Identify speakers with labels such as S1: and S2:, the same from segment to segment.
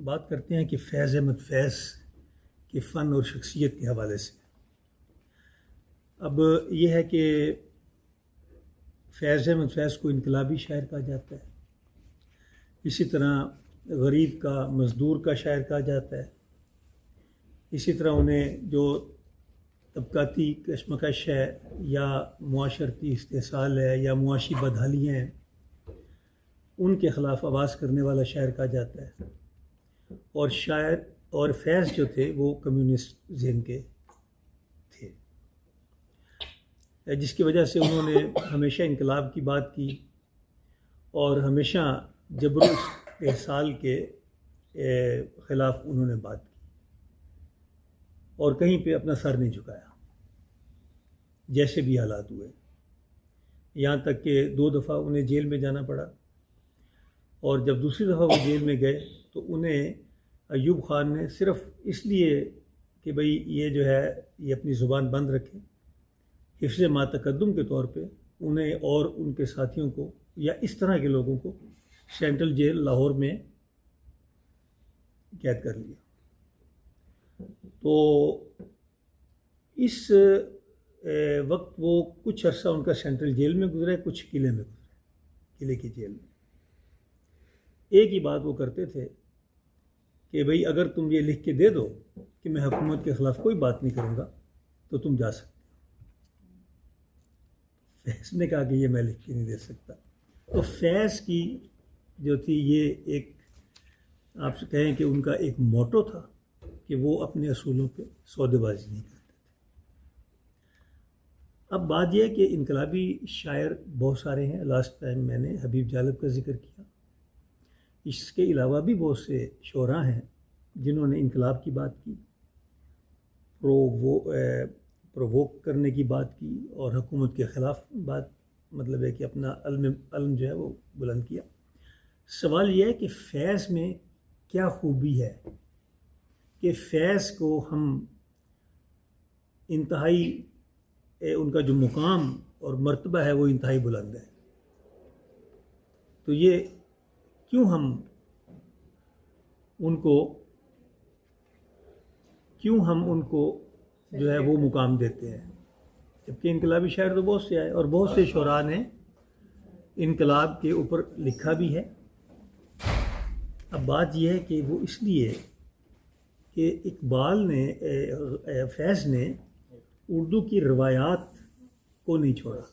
S1: बात करते हैं कि फैज़ अहमद फैज़ के फ़न और शख्सियत के हवाले से। अब ये है कि फैज़ अहमद फैज़ को इनकलाबी शायर कहा जाता है, इसी तरह गरीब का, मज़दूर का शायर कहा जाता है। इसी तरह उन्हें जो तबकाती कशमकश है या मुआशरती इस्तेसाल है या मुआशी बदहालियाँ हैं, उनके ख़िलाफ़ आवाज़ करने वाला शायर कहा जाता है। और शायर और फैज़ जो थे वो कम्युनिस्ट ज़हन के थे, जिसकी वजह से उन्होंने हमेशा इनकलाब की बात की और हमेशा जबर इस्तेहसाल के ख़िलाफ़ उन्होंने बात की और कहीं पे अपना सर नहीं झुकाया, जैसे भी हालात हुए। यहाँ तक कि 2 दफ़ा उन्हें जेल में जाना पड़ा और जब दूसरी दफ़ा वो जेल में गए तो उन्हें अयूब ख़ान ने सिर्फ़ इसलिए कि भाई ये जो है ये अपनी ज़ुबान बंद रखें, हिफ्ज़ मा तक़द्दुम के तौर पे उन्हें और उनके साथियों को या इस तरह के लोगों को सेंट्रल जेल लाहौर में कैद कर लिया। तो इस वक्त वो कुछ अरसा उनका सेंट्रल जेल में गुजरा, कुछ किले में गुजरा, किले की जेल में। एक ही बात वो करते थे कि भाई अगर तुम ये लिख के दे दो कि मैं हुकूमत के ख़िलाफ़ कोई बात नहीं करूँगा तो तुम जा सकते हो। फैज़ ने कहा कि ये मैं लिख के नहीं दे सकता। तो फैज़ की जो थी ये एक, आप कहें कि उनका एक मोटो था कि वो अपने असूलों पे सौदेबाजी नहीं करते थे। अब बात यह है कि इनकलाबी शायर बहुत सारे हैं। लास्ट टाइम मैंने हबीब जालब का जिक्र किया, इसके अलावा भी बहुत से शोरा हैं जिन्होंने इनकलाब की बात की, प्रोवोक करने की बात की और हुकूमत के ख़िलाफ़ बात, मतलब है कि अपना अलम जो है वो बुलंद किया। सवाल यह है कि फैज़ में क्या खूबी है कि फैज़ को हम इंतहाई, उनका जो मुकाम और मर्तबा है वो इंतहाई बुलंद है। तो ये क्यों हम उनको जो है वो मुकाम देते हैं, जबकि इनकलाबी शायर तो बहुत से आए और बहुत से शोरा ने इनकलाब के ऊपर लिखा भी है। अब बात यह है कि वो इसलिए कि इकबाल ने, फैज़ ने उर्दू की रवायात को नहीं छोड़ा।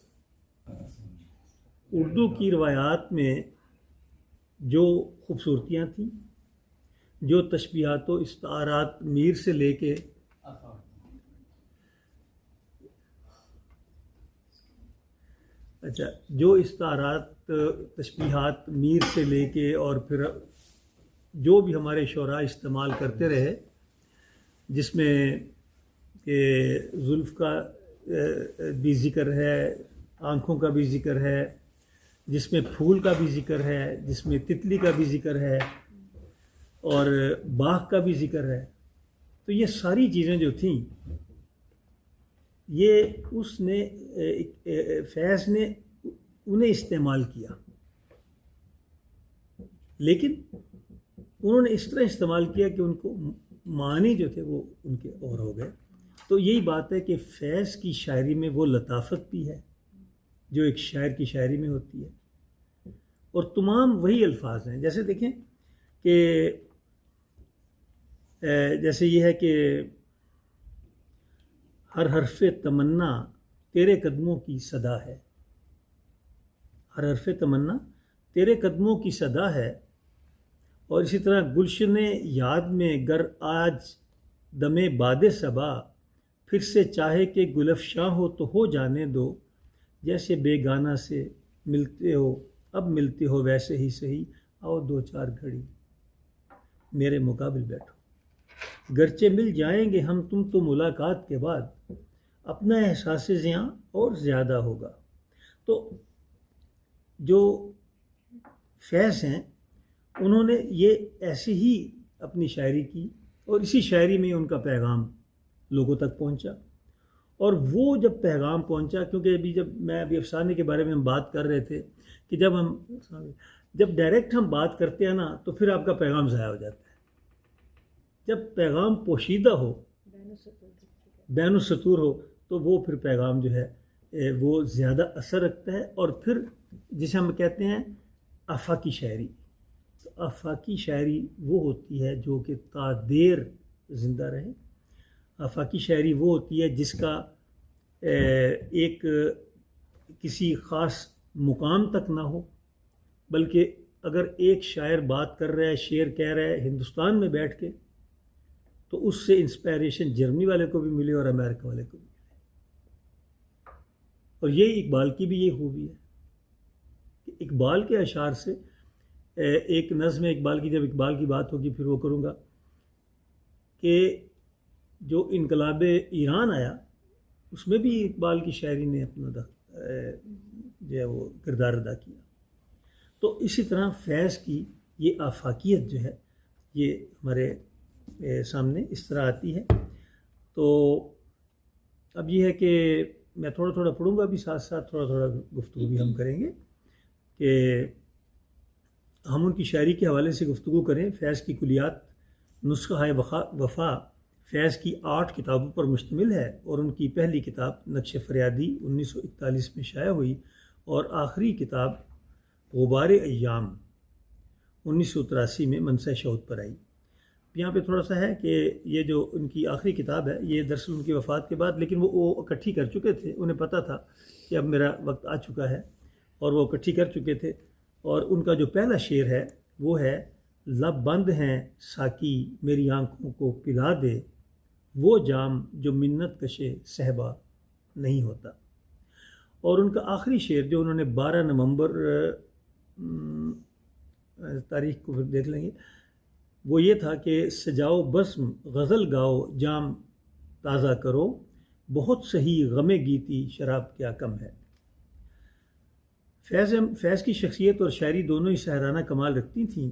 S1: उर्दू की रवायात में जो खूबसूरतियाँ थीं, जो तशबीहात व इस्तारात मीर से लेके जो इस्तारात तशबीहात मीर से लेके और फिर जो भी हमारे शोरा इस्तेमाल करते रहे, जिसमें कि जुल्फ़ का भी ज़िक्र है, आँखों का भी ज़िक्र है, जिसमें फूल का भी ज़िक्र है, जिसमें तितली का भी ज़िक्र है और बाग का भी ज़िक्र है। तो ये सारी चीज़ें जो थीं ये उसने फैज़ ने उन्हें इस्तेमाल किया, लेकिन उन्होंने इस तरह इस्तेमाल किया कि उनको मानी जो थे वो उनके और हो गए। तो यही बात है कि फैज़ की शायरी में वो लताफ़त भी है जो एक शायर की शायरी में होती है और तमाम वही अल्फाज हैं। जैसे देखें कि जैसे ये है कि हर हर्फ़े तमन्ना तेरे कदमों की सदा है, हर हर्फ़े तमन्ना तेरे कदमों की सदा है। और इसी तरह गुलशने याद में गर आज दमे बादे सबा, फिर से चाहे कि गुलफ़शां हो तो हो जाने दो, जैसे बेगाना से मिलते हो अब मिलते हो वैसे ही सही, आओ 2-4 घड़ी मेरे मुकाबिल बैठो, गरचे मिल जाएंगे हम तुम तो मुलाकात के बाद, अपना एहसास ज़ियां और ज़्यादा होगा। तो जो फैज़ हैं उन्होंने ये ऐसे ही अपनी शायरी की और इसी शायरी में उनका पैगाम लोगों तक पहुंचा। और वो जब पैगाम पहुंचा, क्योंकि अभी अफसाने के बारे में हम बात कर रहे थे कि जब डायरेक्ट हम बात करते हैं ना तो फिर आपका पैगाम ज़ाया हो जाता है। जब पैगाम पोशीदा हो, बैन सतूर हो, तो वो फिर पैगाम जो है वो ज़्यादा असर रखता है। और फिर जिसे हम कहते हैं आफाकी शायरी, तो आफाकी शायरी वो होती है जो कि तादेर ज़िंदा रहे। आफाकी शायरी वो होती है जिसका एक किसी ख़ास मुकाम तक ना हो, बल्कि अगर एक शायर बात कर रहा है, शेर कह रहा है हिंदुस्तान में बैठ के, तो उससे इंस्पायरेशन जर्मनी वाले को भी मिले और अमेरिका वाले को भी मिले। और ये इकबाल की भी ये खूबी है कि इकबाल के अशार से, एक नज़्म है इकबाल की, जब इकबाल की बात होगी फिर वो करूँगा, कि जो इनकलाब ईरान आया उसमें भी इकबाल की शायरी ने अपना जो है वो किरदार अदा किया। तो इसी तरह फैज़ की ये आफाकियत जो है ये हमारे सामने इस तरह आती है। तो अब ये है कि मैं थोड़ा थोड़ा पढ़ूँगा, अभी साथ साथ थोड़ा थोड़ा गुफ्तगू भी हम करेंगे कि हम उनकी शायरी के हवाले से गुफ्तगू करें। फैज़ की कुलियात नुस्ख़ा है वफ़ा फैज़ की 8 किताबों पर मुश्तमिल है और उनकी पहली किताब नक्श फरियादी 1941 में शाया हुई और आखिरी किताब गुबार अय्याम 1983 में मनसा शौद पर आई। यहाँ पे थोड़ा सा है कि ये जो उनकी आखिरी किताब है ये दरअसल उनकी वफ़ात के बाद, लेकिन वो इकट्ठी कर चुके थे, उन्हें पता था कि अब मेरा वक्त आ चुका है और वो इकट्ठी कर चुके थे। और उनका जो पहला शेर है वो है, लब बंद हैं साकी मेरी आंखों को पिला दे, वो जाम जो मिन्नत कशे सहबा नहीं होता। और उनका आखिरी शेर जो उन्होंने 12 नवंबर तारीख को फिर देख लेंगे, वो ये था कि सजाओ बस्म गज़ल गाओ जाम ताज़ा करो, बहुत सही गमे गीती शराब क्या कम है। फैज़ की शख्सियत और शायरी दोनों ही सहराना कमाल रखती थीं।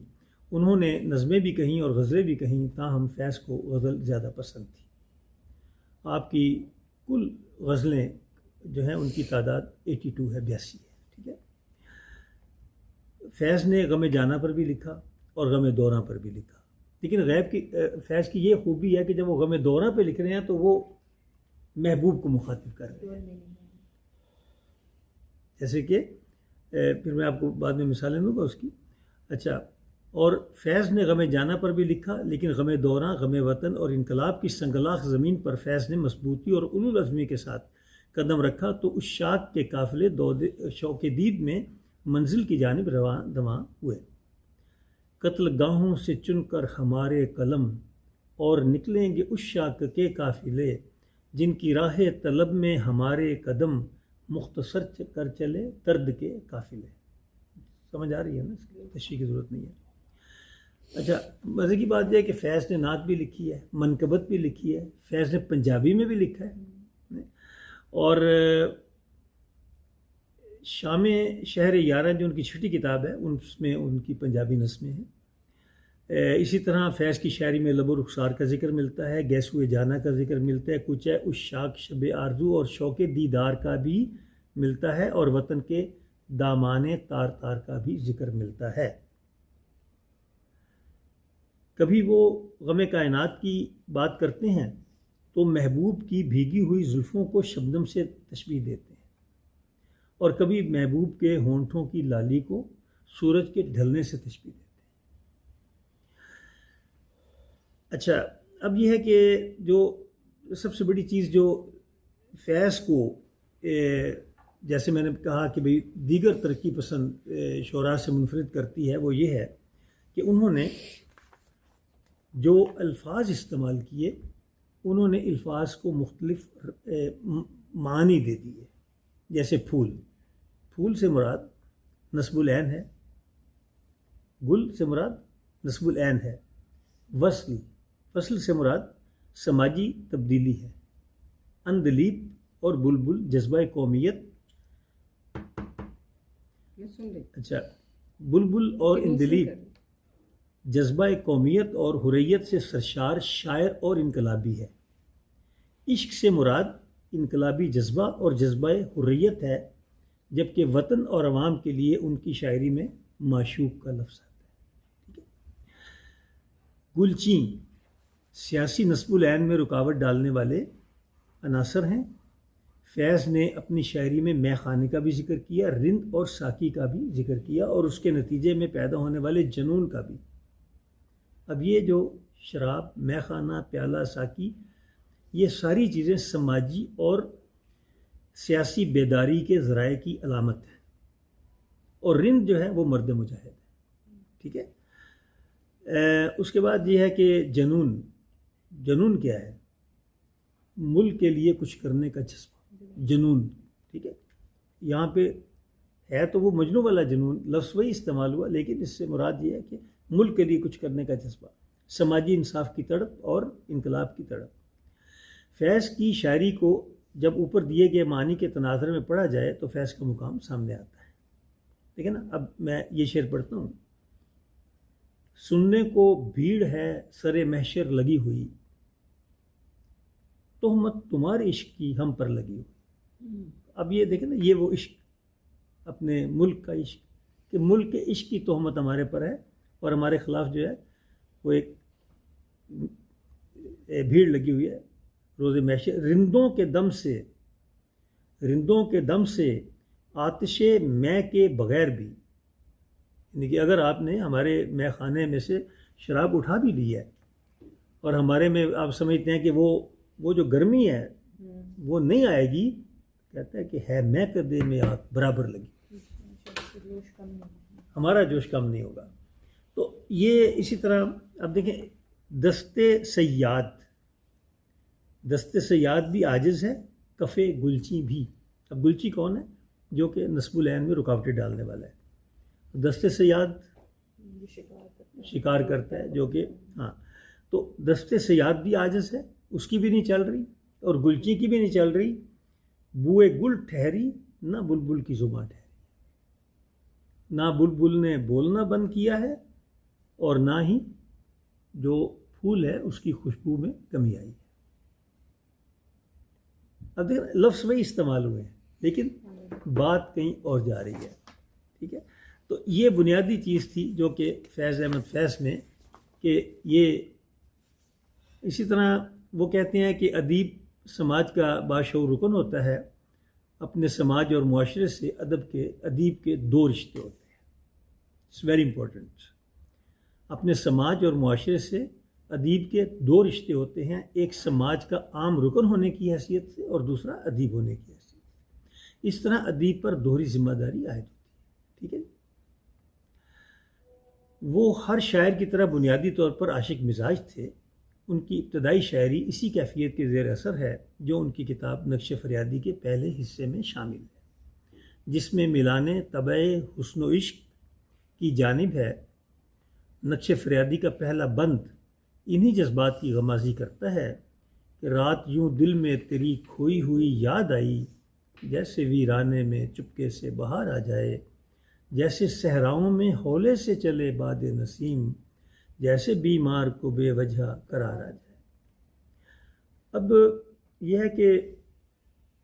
S1: उन्होंने नज़में भी कहीं और गज़लें भी कहीं, ताहम फैज़ को गज़ल ज़्यादा पसंद थी। आपकी कुल गज़लें जो हैं उनकी तादाद 82 है, 82 है। ठीक है। फैज़ ने गम जाना पर भी लिखा और गम दौरा पर भी लिखा, लेकिन गैब की फैज़ की ये खूबी है कि जब वो गम दौरा पे लिख रहे हैं तो वो महबूब को मुखातिब कर रहे हैं। जैसे कि फिर मैं आपको बाद में मिसालें दूँगा उसकी। अच्छा, और फैज़ ने गम जाना पर भी लिखा, लेकिन गम दौरा, गम वतन और इनकलाब की संगलाख ज़मीन पर फैज़ ने मजबूती और उलूल अज़मी के साथ कदम रखा तो उस शाख के काफ़िले शौक़ दीद में मंजिल की जानिब रवां हुए। कत्ल गाहों से चुनकर हमारे कलम और निकलेंगे उस शाख के काफ़िले, जिनकी राह तलब में हमारे कदम मुख्तसर कर चले दर्द के काफ़िले। समझ आ रही है ना, इसकी तशरीह की ज़रूरत नहीं है। अच्छा, मज़े की बात यह है कि फैज़ ने नात भी लिखी है, मनकबत भी लिखी है, फैज़ ने पंजाबी में भी लिखा है और शाम शहर यारा जो उनकी छठी किताब है उसमें उनकी पंजाबी नस्में हैं। इसी तरह फैज़ की शायरी में लबो रुखसार का जिक्र मिलता है, गैसुए जाना का जिक्र मिलता है, कुछ है उस शाख शब आरजू और शौक़ दीदार का भी मिलता है और वतन के दामाने तार तार का भी जिक्र मिलता है। कभी वो गमे कायनात की बात करते हैं तो महबूब की भीगी हुई जुल्फ़ों को शबनम से तशबीह देते हैं और कभी महबूब के होंठों की लाली को सूरज के ढलने से तशबीह देते हैं। अच्छा, अब यह है कि जो सबसे बड़ी चीज़ जो फैज़ को जैसे मैंने कहा कि भाई दीगर तरक्की पसंद शोरा से मुनफरिद करती है, वो ये है कि उन्होंने जो अल्फाज इस्तेमाल किए उन्होंने अल्फाज को मुख्तलिफ मानी दे दिए। जैसे फूल, फूल से मुराद नस्बुल ऐन है, गुल से मुराद नस्बुल ऐन है, वस्ल, वस्ल से मुराद समाजी तब्दीली है, अंदलीब और बुलबुल जज्बा कौमियत। अच्छा, बुलबुल और इंदलीब जज्बा कौमियत और हुर्रियत से सरशार शायर और इनकलाबी है। इश्क से मुराद इनकलाबी जज्बा और जज्बा हुर्रियत है, जबकि वतन और अवाम के लिए उनकी शायरी में माशूक का लफ्ज़ आता है। गुलचीं, सियासी नस्बुल ऐन में रुकावट डालने वाले अनासर हैं। फैज़ ने अपनी शायरी में मैं खाने का भी जिक्र किया, रिंद और साकी का भी जिक्र किया, और उसके नतीजे में पैदा होने वाले जनून का भी। अब ये जो शराब, मैं खाना, प्याला, साकी, ये सारी चीज़ें समाजी और सियासी बेदारी के ज़राए की अलामत है। और रिंद जो है वो मर्द मुजाहिद है, ठीक है। उसके बाद ये है कि जनून, जनून क्या है? मुल्क के लिए कुछ करने का जज्बा, जनून, ठीक है। यहाँ पे है तो वो मजनू वाला जनून, लफ्ज़ वही इस्तेमाल हुआ, लेकिन इससे मुराद ये है कि मुल्क के लिए कुछ करने का जज्बा, समाजी इंसाफ की तड़प और इनकलाब की तड़प। फैज़ की शायरी को जब ऊपर दिए गए मानी के तनाज़र में पढ़ा जाए तो फैज़ का मुकाम सामने आता है, ठीक है ना। अब मैं ये शेर पढ़ता हूँ। सुनने को भीड़ है सरे महशर लगी हुई, तोहमत तुम्हारे इश्क की हम पर लगी हुई। अब ये देखें ना, ये वो इश्क, अपने मुल्क का इश्क, कि मुल्क के इश्क की तोहमत हमारे पर है और हमारे ख़िलाफ़ जो है वो एक भीड़ लगी हुई है रोज़े महशर। रिंदों के दम से, रिंदों के दम से आतिशे मैं के बग़ैर भी, यानी कि अगर आपने हमारे मैं खाने में से शराब उठा भी ली है और हमारे में आप समझते हैं कि वो जो गर्मी है वो नहीं आएगी, कहता है कि है मैं कदे में आग बराबर लगी, हमारा जोश कम नहीं होगा। तो ये इसी तरह अब देखें, दस्ते सयाद, दस्ते सयाद भी आजिज़ है, कफ़े गुलची भी। अब गुलची कौन है? जो कि नस्बुल ऐन में रुकावटें डालने वाला है। दस्ते सयाद शिकार करता है, जो कि हाँ, तो दस्ते सयाद भी आजिज़ है, उसकी भी नहीं चल रही, और गुलची की भी नहीं चल रही। बुए गुल ठहरी ना बुलबुल की ज़ुबान ठहरी, ना बुलबुल ने बोलना बंद किया है और ना ही जो फूल है उसकी खुशबू में कमी आई है। अब देखें, लफ्ज़ वही इस्तेमाल हुए हैं लेकिन बात कहीं और जा रही है, ठीक है। तो ये बुनियादी चीज़ थी जो कि फैज़ अहमद फैज़ में, कि ये इसी तरह वो कहते हैं कि अदीब समाज का बाशऊर रुकन होता है। अपने समाज और मुआशरे से अदीब के दो रिश्ते होते हैं। It's very important. अपने समाज और मुआशरे से अदीब के दो रिश्ते होते हैं, एक समाज का आम रुकन होने की हैसियत से और दूसरा अदीब होने की हैसियत से। इस तरह अदीब पर दोहरी जिम्मेदारी आयद होती है, ठीक है। वो हर शायर की तरह बुनियादी तौर पर आशिक मिजाज थे। उनकी इब्तदाई शायरी इसी कैफियत के ज़ेर असर है जो उनकी किताब नक्श फरियादी के पहले हिस्से में शामिल है, जिसमें मिलाने तबे हुस्न इश्क की जानिब है। नक्श फरियादी का पहला बंद इन्हीं जज्बात की गमाज़ी करता है कि रात यूं दिल में तेरी खोई हुई याद आई, जैसे वीराने में चुपके से बहार आ जाए, जैसे सहराओं में हौले से चले बाद नसीम, जैसे बीमार को बेवजह करार आ जाए। अब यह है कि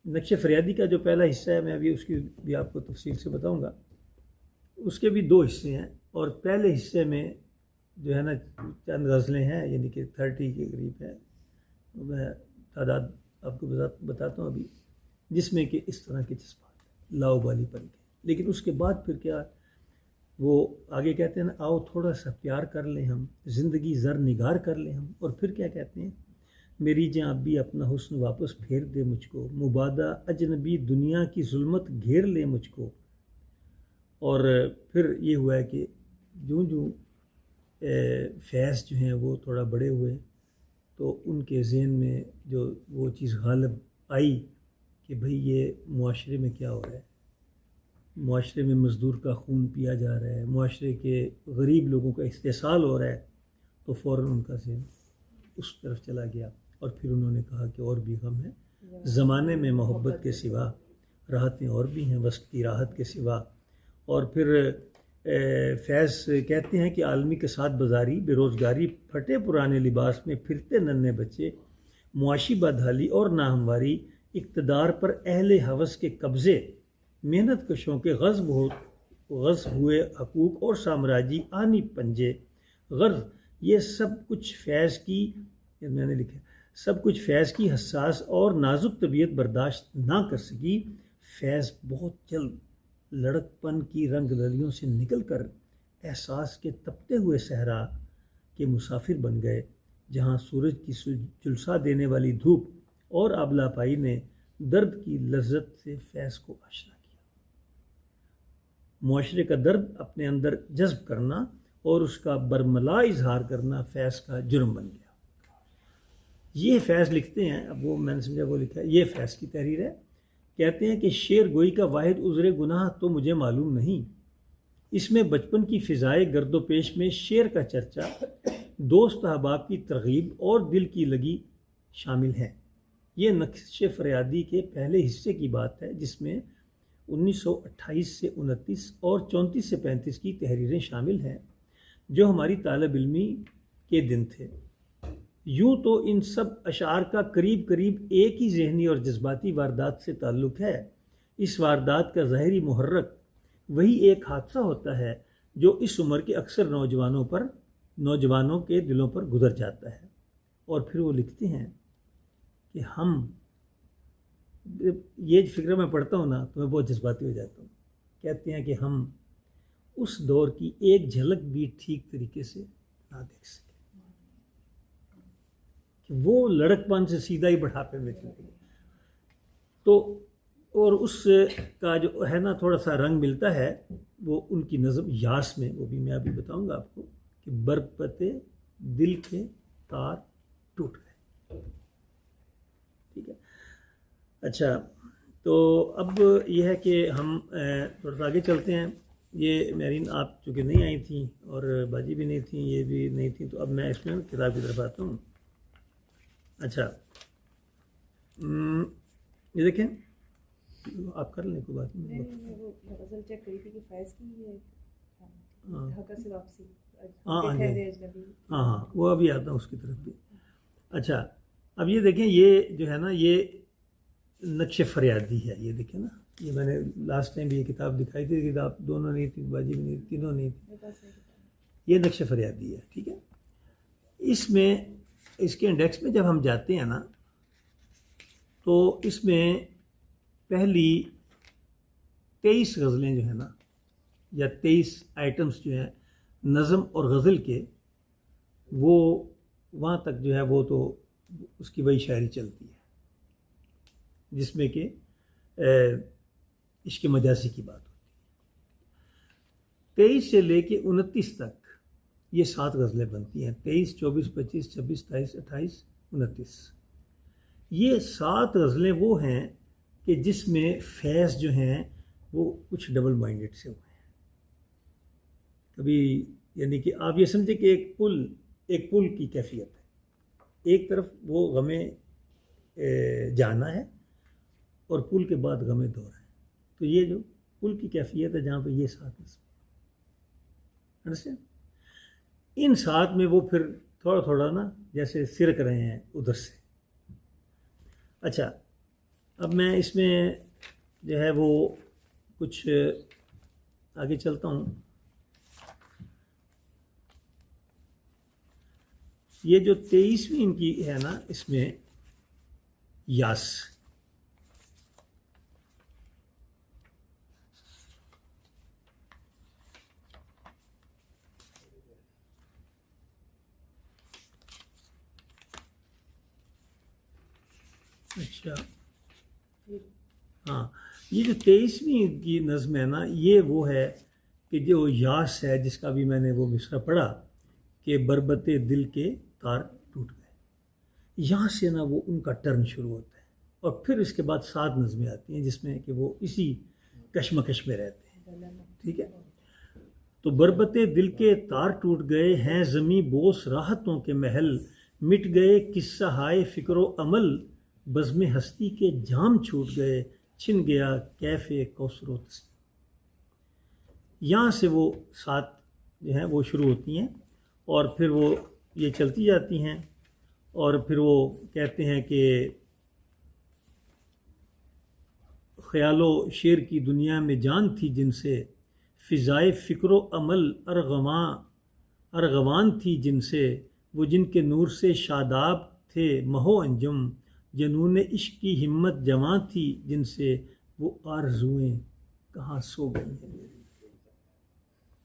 S1: नक्श फरियादी का जो पहला हिस्सा है, मैं अभी उसकी भी आपको तफसील से बताऊंगा। उसके भी दो हिस्से हैं, और पहले हिस्से में जो है ना चंद गज़लें हैं, यानी कि 30 के करीब है, मैं तादाद आपको बताता हूँ अभी, जिसमें कि इस तरह के जज्बात लाओबालीपन के। लेकिन उसके बाद फिर क्या, वो आगे कहते हैं ना, आओ थोड़ा सा प्यार कर लें हम, ज़िंदगी ज़र निगार कर लें हम। और फिर क्या कहते हैं, मेरी जान भी अपना हुस्न वापस फेर दे मुझको, मुबादा अजनबी दुनिया की जुल्मत घेर ले मुझको। और फिर ये हुआ है कि जूँ जूँ फैज़ जो हैं वो थोड़ा बड़े हुए तो उनके ज़हन में जो वो चीज़ गालिब आई कि भाई ये मुआशरे में क्या हो रहा है, मुआशरे में मज़दूर का खून पिया जा रहा है, मुआशरे के गरीब लोगों का इस्तेसाल हो रहा है, तो फ़ौरन उनका ज़हन उस तरफ चला गया। और फिर उन्होंने कहा कि और भी गम है ज़माने में मोहब्बत के सिवा, राहतें और भी हैं वक्त की राहत के सिवा। और फिर फैज़ कहते हैं कि आलमी के साथ बाजारी, बेरोज़गारी, फटे पुराने लिबास में फिरते नन्हे बच्चे, मुआशी बदहाली और नाहमवारी, इक़्तिदार पर अहले हवस के कब्ज़े, मेहनत कशों के गज़ हुए हकूक़ और साम्राज्य आनी पंजे गर्ज, ये सब कुछ फैज़ की ये मैंने लिखा, सब कुछ फैज़ की हसास और नाजुक तबीयत बर्दाश्त ना कर सकी। फैज़ बहुत जल्द लड़कपन की रंग रलियों से निकलकर एहसास के तपते हुए सहरा के मुसाफिर बन गए, जहाँ सूरज की झुलसा देने वाली धूप और आबलापाई ने दर्द की लज्जत से फैज़ को आशना किया। मुआशरे का दर्द अपने अंदर जज्ब करना और उसका बरमला इजहार करना फैज़ का जुर्म बन गया। ये फैज़ लिखते हैं, अब वो मैंने समझा वो लिखा है, ये फैज़ की तहरीर है। कहते हैं कि शेर गोई का वाहिद उज़्र गुनाह तो मुझे मालूम नहीं, इसमें बचपन की फ़िज़ाए गर्दोपेश में शेर का चर्चा, दोस्त अहबाब की तरगीब और दिल की लगी शामिल है। ये नक्श फरियादी के पहले हिस्से की बात है, जिसमें 1928 से 29 और 34 से 35 की तहरीरें शामिल हैं, जो हमारी तालिब इल्मी के दिन थे। यूँ तो इन सब अशार का करीब करीब एक ही ज़हनी और जज्बाती वारदात से ताल्लुक़ है। इस वारदात का ज़ाहिरी मुहर्रक वही एक हादसा होता है जो इस उम्र के अक्सर नौजवानों के दिलों पर गुजर जाता है। और फिर वो लिखते हैं कि हम, ये फ़िक्र मैं पढ़ता हूँ ना तो मैं बहुत जज्बाती हो जाता हूँ। कहते हैं कि हम उस दौर की एक झलक भी ठीक तरीके से ना देख सके, कि वो लड़कपन से सीधा ही बढ़ापे में चले गए। तो और उस का जो है ना थोड़ा सा रंग मिलता है वो उनकी नज़म यास में, वो भी मैं अभी बताऊंगा आपको, कि बरपते दिल के तार टूट गए। ठीक है, अच्छा, तो अब यह है कि हम थोड़ा सा आगे चलते हैं। ये मेरीन आप चूँकि नहीं आई थी और बाजी भी नहीं थी, ये भी नहीं थी, तो अब मैं इसमें किताब की तरफ आता हूँ। अच्छा, ये देखें, आप कर लें, कोई बात नहीं।
S2: वो गज़ल चेक करी थी कि फैज़ की ये ढाका से वापसी।
S1: हाँ, वो अभी आता हूँ उसकी तरफ भी। अच्छा, अब ये देखें, ये जो है ना ये नक्श फरियादी है। ये देखें ना, ये मैंने लास्ट टाइम भी ये किताब दिखाई थी, किताब दोनों नहीं थी, बाजी भी नहीं, तीनों नहीं थी। ये नक्श फरियादी है, ठीक है। इसमें इसके इंडेक्स में जब हम जाते हैं ना, तो इसमें पहली 23 गज़लें जो है ना, या 23 आइटम्स जो हैं नज़म और गज़ल के, वो वहाँ तक जो है वो तो उसकी वही शायरी चलती है जिसमें कि इश्क़ मजासी की बात होती है। 23 से लेके 29 तक ये 7 गज़लें बनती हैं। 23, 24, 25, 26, 27, 28, 29, ये 7 गज़लें वो हैं कि जिसमें फैज़ जो हैं वो कुछ डबल माइंडेड से हुए हैं। कभी यानी कि आप ये समझे कि एक पुल की कैफियत है। एक तरफ वो गमे जाना है और पुल के बाद गमे दौर है। तो ये जो पुल की कैफियत है जहाँ पे ये 7 अंडरस्टैंड, इन 7 में वो फिर थोड़ा थोड़ा ना जैसे सिरक रहे हैं उधर से। अच्छा, अब मैं इसमें जो है वो कुछ आगे चलता हूँ। ये जो 23वीं इनकी है ना, इसमें यास, अच्छा हाँ, ये जो 23वीं की नज़्म है ना, ये वो है कि जो यास है, जिसका भी मैंने वो मिसरा पढ़ा कि बरबते दिल के तार टूट गए। यहाँ से ना वो उनका टर्न शुरू होता है और फिर इसके बाद 7 नज़में आती हैं जिसमें कि वो इसी कश्मकश में रहते हैं। ठीक है, तो बरबते दिल के तार टूट गए हैं, ज़मी बोस राहतों के महल मिट गए, किस्सा हाय फ़िक्रो अमल बज़्म हस्ती के जाम छूट गए, छिन गया कैफ़े कौसरो तस्लीम। यहाँ से वो 7 जो हैं वो शुरू होती हैं और फिर वो ये चलती जाती हैं और फिर वो कहते हैं कि ख़यालो शेर की दुनिया में जान थी जिनसे, फ़िज़ाए फ़िक्रो अमल अरगवान थी जिनसे, वो जिनके नूर से शादाब थे महो अंजम, जनून इश्क की हिम्मत जवां थी जिनसे वो आरज़ुएं कहाँ सो गई हैं मेरी,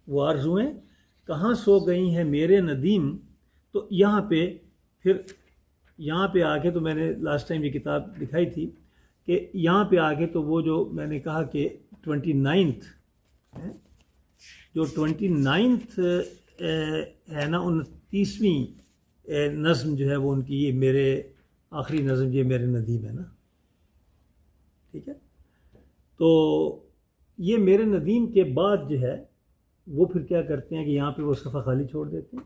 S1: वो आरज़ुएं कहाँ सो गई हैं मेरे नदीम। तो यहाँ पे फिर यहाँ पे आके, तो मैंने लास्ट टाइम ये किताब दिखाई थी कि यहाँ पे आके तो वो जो मैंने कहा कि 29th है, जो 29th है ना, 29वीं नज़्म जो है वो उनकी, ये मेरे आखिरी नज़्म ये मेरे नदीम है ना, ठीक है। तो ये मेरे नदीम के बाद जो है वो फिर क्या करते हैं कि यहाँ पे वो सफ़ा खाली छोड़ देते हैं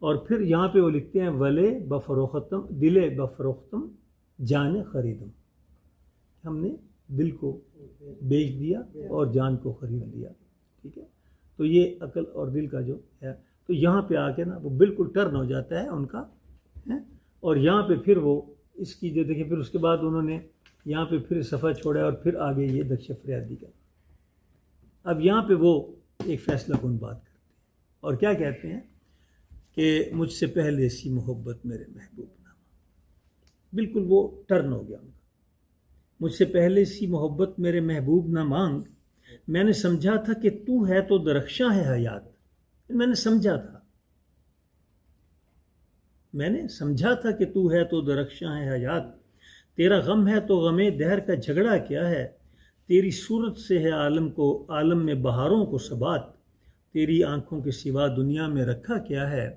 S1: और फिर यहाँ पे वो लिखते हैं वले बफ़रोख्तम दिले बफ़रोख्तम जान ख़रीदम, हमने दिल को बेच दिया और जान को ख़रीद लिया, ठीक है। तो ये अकल और दिल का जो है, तो यहाँ पे आके ना वो बिल्कुल टर्न हो जाता है उनका है। और यहाँ पे फिर वो इसकी जो देखिए, फिर उसके बाद उन्होंने यहाँ पे फिर सफ़र छोड़ा और फिर आगे ये दक्ष फरियादी का। अब यहाँ पे वो एक फ़ैसला कुन बात करते हैं और क्या कहते हैं कि मुझसे पहले सी मोहब्बत मेरे महबूब नामा, बिल्कुल वो टर्न हो गया उनका। मुझसे पहले सी मोहब्बत मेरे महबूब ना मांग, मैंने समझा था कि तू है तो दरख्शां है हयात, मैंने समझा था कि तू है तो दरख्शां है हयात, तेरा गम है तो गमे दहर का झगड़ा क्या है, तेरी सूरत से है आलम में बहारों को सबात, तेरी आंखों के सिवा दुनिया में रखा क्या है,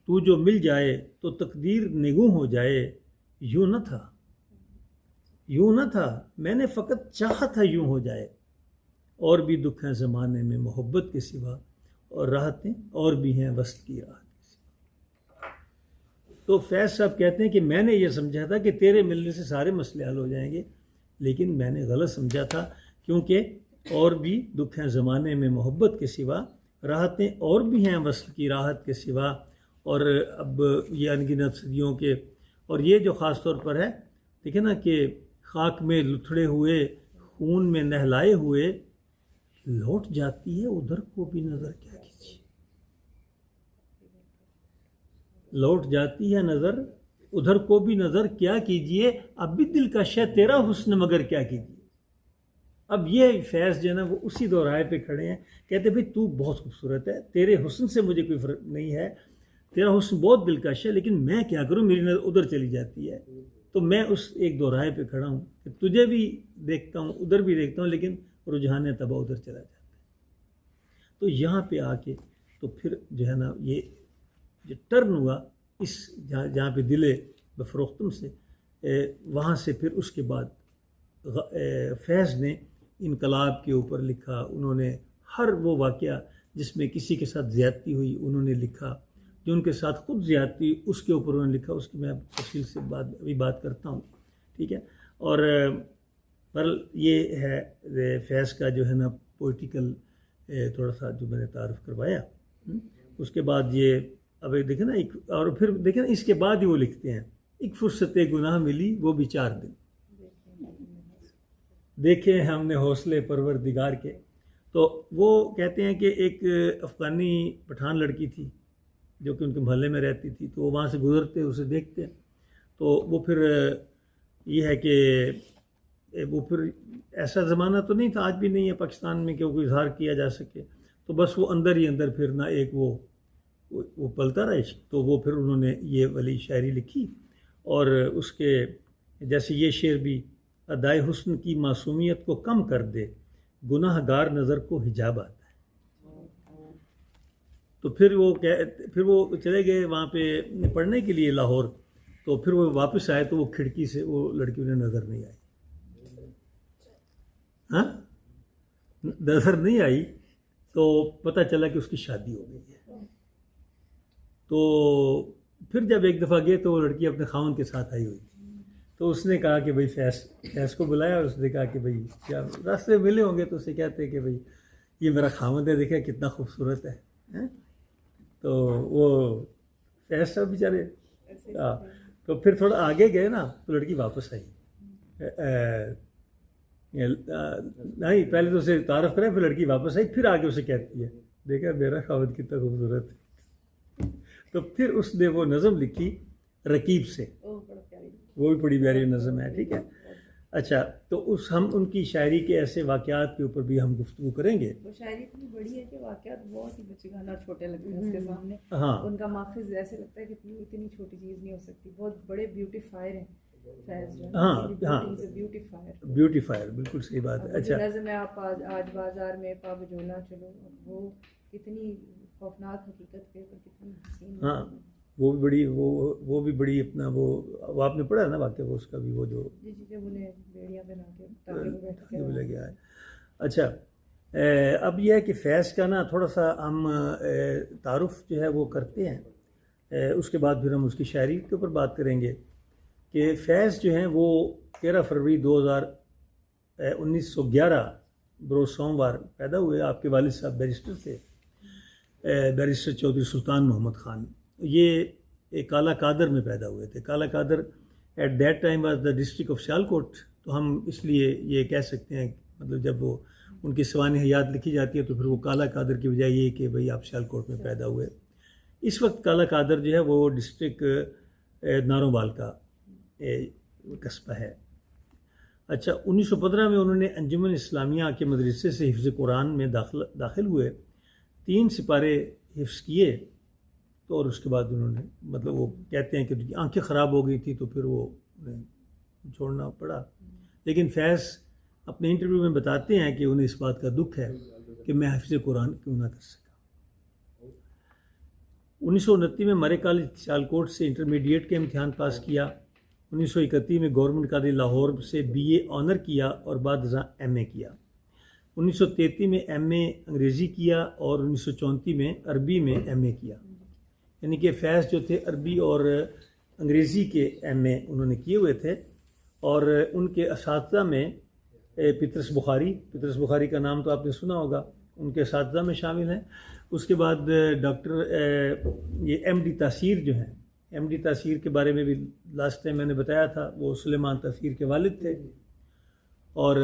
S1: तू जो मिल जाए तो तकदीर निगूं हो जाए, यूं न था मैंने फ़कत चाहा था यूं हो जाए, और भी दुख हैं ज़माने में मोहब्बत के सिवा, और राहतें और भी हैं वस्ल की राहत के सिवा। तो फैज़ साहब कहते हैं कि मैंने ये समझा था कि तेरे मिलने से सारे मसले हल हो जाएंगे, लेकिन मैंने गलत समझा था, क्योंकि और भी दुख हैं ज़माने में मोहब्बत के सिवा, राहतें और भी हैं वस्ल की राहत के सिवा। और अब ये अनगिनत सदियों के, और ये जो ख़ास तौर पर है देखिए ना कि खाक में लुथड़े हुए खून में नहलाए हुए, लौट जाती है उधर को भी नज़र क्या कीजिए, लौट जाती है नज़र उधर को भी नज़र क्या कीजिए, अब भी दिल का शय तेरा हुस्न मगर क्या कीजिए। अब ये फैज़ जो है ना वो उसी दोराहे पे खड़े हैं, कहते भाई तू बहुत खूबसूरत है, तेरे हुस्न से मुझे कोई फ़र्क नहीं है, तेरा हुस्न बहुत दिलकश है, लेकिन मैं क्या करूँ, मेरी नज़र उधर चली जाती है। तो मैं उस एक दोराहे पे खड़ा हूँ कि तुझे भी देखता हूँ, उधर भी देखता हूँ, लेकिन रुझान तबा उधर चला जाता है। तो यहाँ पे आके तो फिर जो है ना ये जो टर्न हुआ इस जहाँ पे दिले बफरोख्तम से, वहाँ से फिर उसके बाद फैज़ ने इनकलाब के ऊपर लिखा। उन्होंने हर वो वाक़या जिसमें किसी के साथ ज़्यादती हुई उन्होंने लिखा, जो उनके साथ खुद ज़्यादती उसके ऊपर उन्होंने लिखा, उसकी मैं तफसील से अभी बात करता हूँ, ठीक है। और पर ये है फैज़ का जो है ना पोइटिकल थोड़ा सा जो मैंने तारुफ करवाया। उसके बाद ये अब देखें ना एक, और फिर देखें ना इसके बाद ही वो लिखते हैं, एक फुर्सत गुनाह मिली वो भी 4 दिन देखे हैं हमने हौसले परवरदिगार के। तो वो कहते हैं कि एक अफ़गानी पठान लड़की थी जो कि उनके मोहल्ले में रहती थी, तो वो वहाँ से गुज़रते उसे देखते, तो वो फिर ये है कि वो फिर ऐसा ज़माना तो नहीं था, आज भी नहीं है पाकिस्तान में कि वो इजहार किया जा सके, तो बस वो अंदर ही अंदर फिर ना एक वो पलता रहा इश्क। तो वो फिर उन्होंने ये वाली शायरी लिखी, और उसके जैसे ये शेर भी, अदाए हुस्न की मासूमियत को कम कर दे, गुनाहगार नज़र को हिजाब आता है। तो फिर वो चले गए वहाँ पे पढ़ने के लिए लाहौर, तो फिर वो वापस आए तो वो खिड़की से वो लड़की उन्हें नज़र नहीं आई, हाँ नज़र नहीं आई, तो पता चला कि उसकी शादी हो गई है। तो फिर जब एक दफ़ा गए तो वो लड़की अपने खाउन के साथ आई हुई, तो उसने कहा कि भाई फैज़ को बुलाया, और उसने कहा कि भाई क्या रास्ते में मिले होंगे, तो उसे कहते हैं कि भाई ये मेरा खाउन है, देखा कितना खूबसूरत है? तो वो फैज़ साहब बेचारे, तो फिर थोड़ा आगे गए ना तो लड़की वापस आई, नहीं पहले तो उसे तारफ़ करा, फिर लड़की वापस आई, फिर आगे उसे कहती है देखा मेरा खाउन कितना खूबसूरत है। तो फिर उसने वो नज़म लिखी रकीब से,
S2: ओह बड़ा प्यारी।
S1: वो भी बड़ी प्यारी नज़म है, ठीक है। अच्छा, तो हम उनकी शायरी के ऐसे वाक़यात के ऊपर भी हम गुफ्तगू करेंगे।
S2: वो शायरी इतनी बड़ी है कि वाक़यात बहुत ही बच्चेगाना और छोटे लगते हैं उसके सामने।
S1: हाँ,
S2: उनका माखिज़ ऐसे लगता है कि इतनी छोटी चीज़ नहीं हो सकती। बहुत बड़े ब्यूटीफायर हैं फैज़ जो है।
S1: हाँ, हाँ,
S2: ब्यूटीफायर।
S1: ब्यूटीफायर, बिल्कुल सही बात है। अच्छा,
S2: नज़म है आप आज बाजार में पाब जोला चलो, वो कितनी खौफनाक हकीकत के ऊपर कितनी हसीन।
S1: हाँ, वो भी बड़ी वो भी बड़ी अपना वो आपने पढ़ा है ना वाक़या वो उसका भी, वो जो
S2: जी जी जब उन्हें बेड़ियाँ बना के ताकि वो बैठ के
S1: लग गया है। अच्छा, अब यह है कि फैज़ का ना थोड़ा सा हम तारुफ जो है वो करते हैं, उसके बाद फिर हम उसकी शायरी के ऊपर बात करेंगे कि फैज़ जो हैं वो 13 फरवरी 1911 बरोज़ सोमवार पैदा हुए। आपके वालिद साहब बैरिस्टर थे, बैरिस्टर चौधरी सुल्तान मोहम्मद ख़ान। ये काला कादर में पैदा हुए थे। Kala Kadar at that time was the district of Sialkot. तो हम इसलिए ये कह सकते हैं, मतलब जब वो उनकी सवानी हयात लिखी जाती है तो फिर वो काला कादर की बजाय ये कि भाई आप सियालकोट में पैदा हुए। इस वक्त काला कादर जो है वो डिस्ट्रिक्ट नारोवाल का कस्बा है। अच्छा, 1915 में उन्होंने अंजुमन इस्लामिया के मदरसे से हिफ्ज़ कुरान में दाखिल हुए। 3 सिपारे हिफ्ज़ किए तो और उसके बाद उन्होंने, मतलब वो कहते हैं कि आंखें ख़राब हो गई थी तो फिर वो छोड़ना पड़ा। लेकिन फैज़ अपने इंटरव्यू में बताते हैं कि उन्हें इस बात का दुख है कि मैं हिफ्ज़ कुरान क्यों ना कर सका। 1929 में मरे कॉलेज सियालकोट से इंटरमीडिएट के इम्तिहान पास किया। 1931 में गवर्नमेंट कॉलेज लाहौर से BA ऑनर किया और बाद MA किया। 1933 में MA अंग्रेज़ी किया और 1934 में अरबी में MA किया। यानी कि फैज़ जो थे अरबी और अंग्रेज़ी के MA उन्होंने किए हुए थे। और उनके असातिज़ा में पीतरस बुखारी का नाम तो आपने सुना होगा, उनके असातिज़ा में शामिल हैं। उसके बाद डॉक्टर ये MD तासीर जो हैं, MD तासीर के बारे में भी लास्ट टाइम मैंने बताया था, वो सुलेमान तासीर के वालिद थे और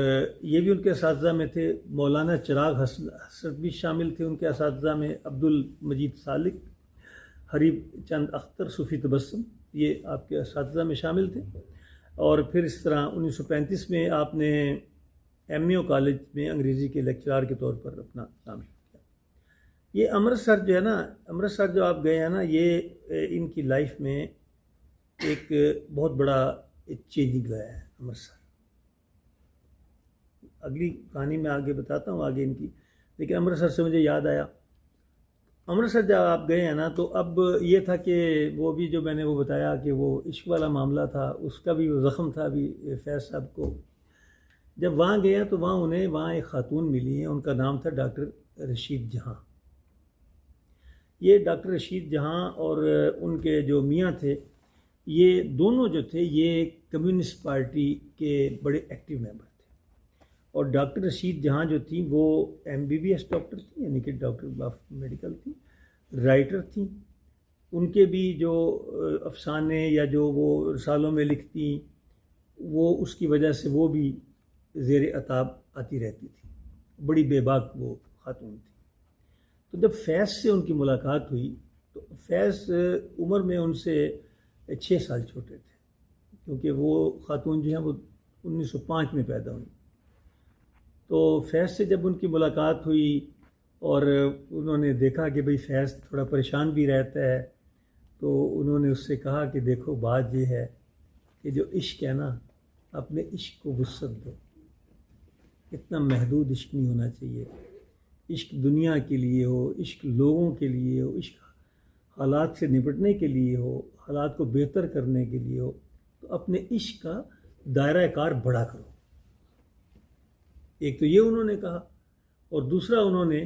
S1: ये भी उनके असातिज़ा में थे। मौलाना चिराग हसरत भी शामिल थे उनके असातिज़ा में। अब्दुल मजीद सालिक, हरीब चंद अख्तर, सूफ़ी तबस्सुम, ये आपके असातिज़ा में शामिल थे। और फिर इस तरह 1935 में आपने MAO कॉलेज में अंग्रेज़ी के लेक्चरार के तौर पर अपना काम शुरू किया। ये अमृतसर जो है ना, अमृतसर जो आप गए हैं ना, ये इनकी लाइफ में एक बहुत बड़ा चेंजिंग लाया है अमृतसर। अगली कहानी मैं आगे बताता हूँ आगे इनकी, लेकिन अमृतसर से मुझे याद आया, अमृतसर जब आप गए हैं ना तो अब ये था कि वो भी जो मैंने वो बताया कि वो इश्क वाला मामला था, उसका भी वो ज़ख़म था अभी फैज़ साहब को। जब वहाँ गए हैं तो उन्हें वहाँ एक ख़ातून मिली है, उनका नाम था डॉक्टर रशीद जहाँ। ये डॉक्टर रशीद जहाँ और उनके जो मियाँ थे, ये दोनों जो थे ये कम्युनिस्ट पार्टी के बड़े एक्टिव मेंबर थे। और डॉक्टर रशीद जहाँ जो थी वो MBBS डॉक्टर थी, यानी कि डॉक्टर ऑफ मेडिकल थी, राइटर थी। उनके भी जो अफसाने या जो वो रसालों में लिखती, वो उसकी वजह से वो भी ज़ेर अताब आती रहती थी। बड़ी बेबाक वो खातून थी। तो जब फैज़ से उनकी मुलाकात हुई तो फैज़ उम्र में उनसे 6 साल छोटे थे, क्योंकि वो खातून जो हैं वो 1905 में पैदा हुई। तो फैज़ से जब उनकी मुलाकात हुई और उन्होंने देखा कि भाई फैज़ थोड़ा परेशान भी रहता है, तो उन्होंने उससे कहा कि देखो बात ये है कि जो इश्क है ना, अपने इश्क को वुसअत दो, इतना महदूद इश्क नहीं होना चाहिए। इश्क दुनिया के लिए हो, इश्क लोगों के लिए हो, इश्क हालात से निपटने के लिए हो, हालात को बेहतर करने के लिए हो, तो अपने इश्क का दायरा कार बड़ा करो। एक तो ये उन्होंने कहा, और दूसरा उन्होंने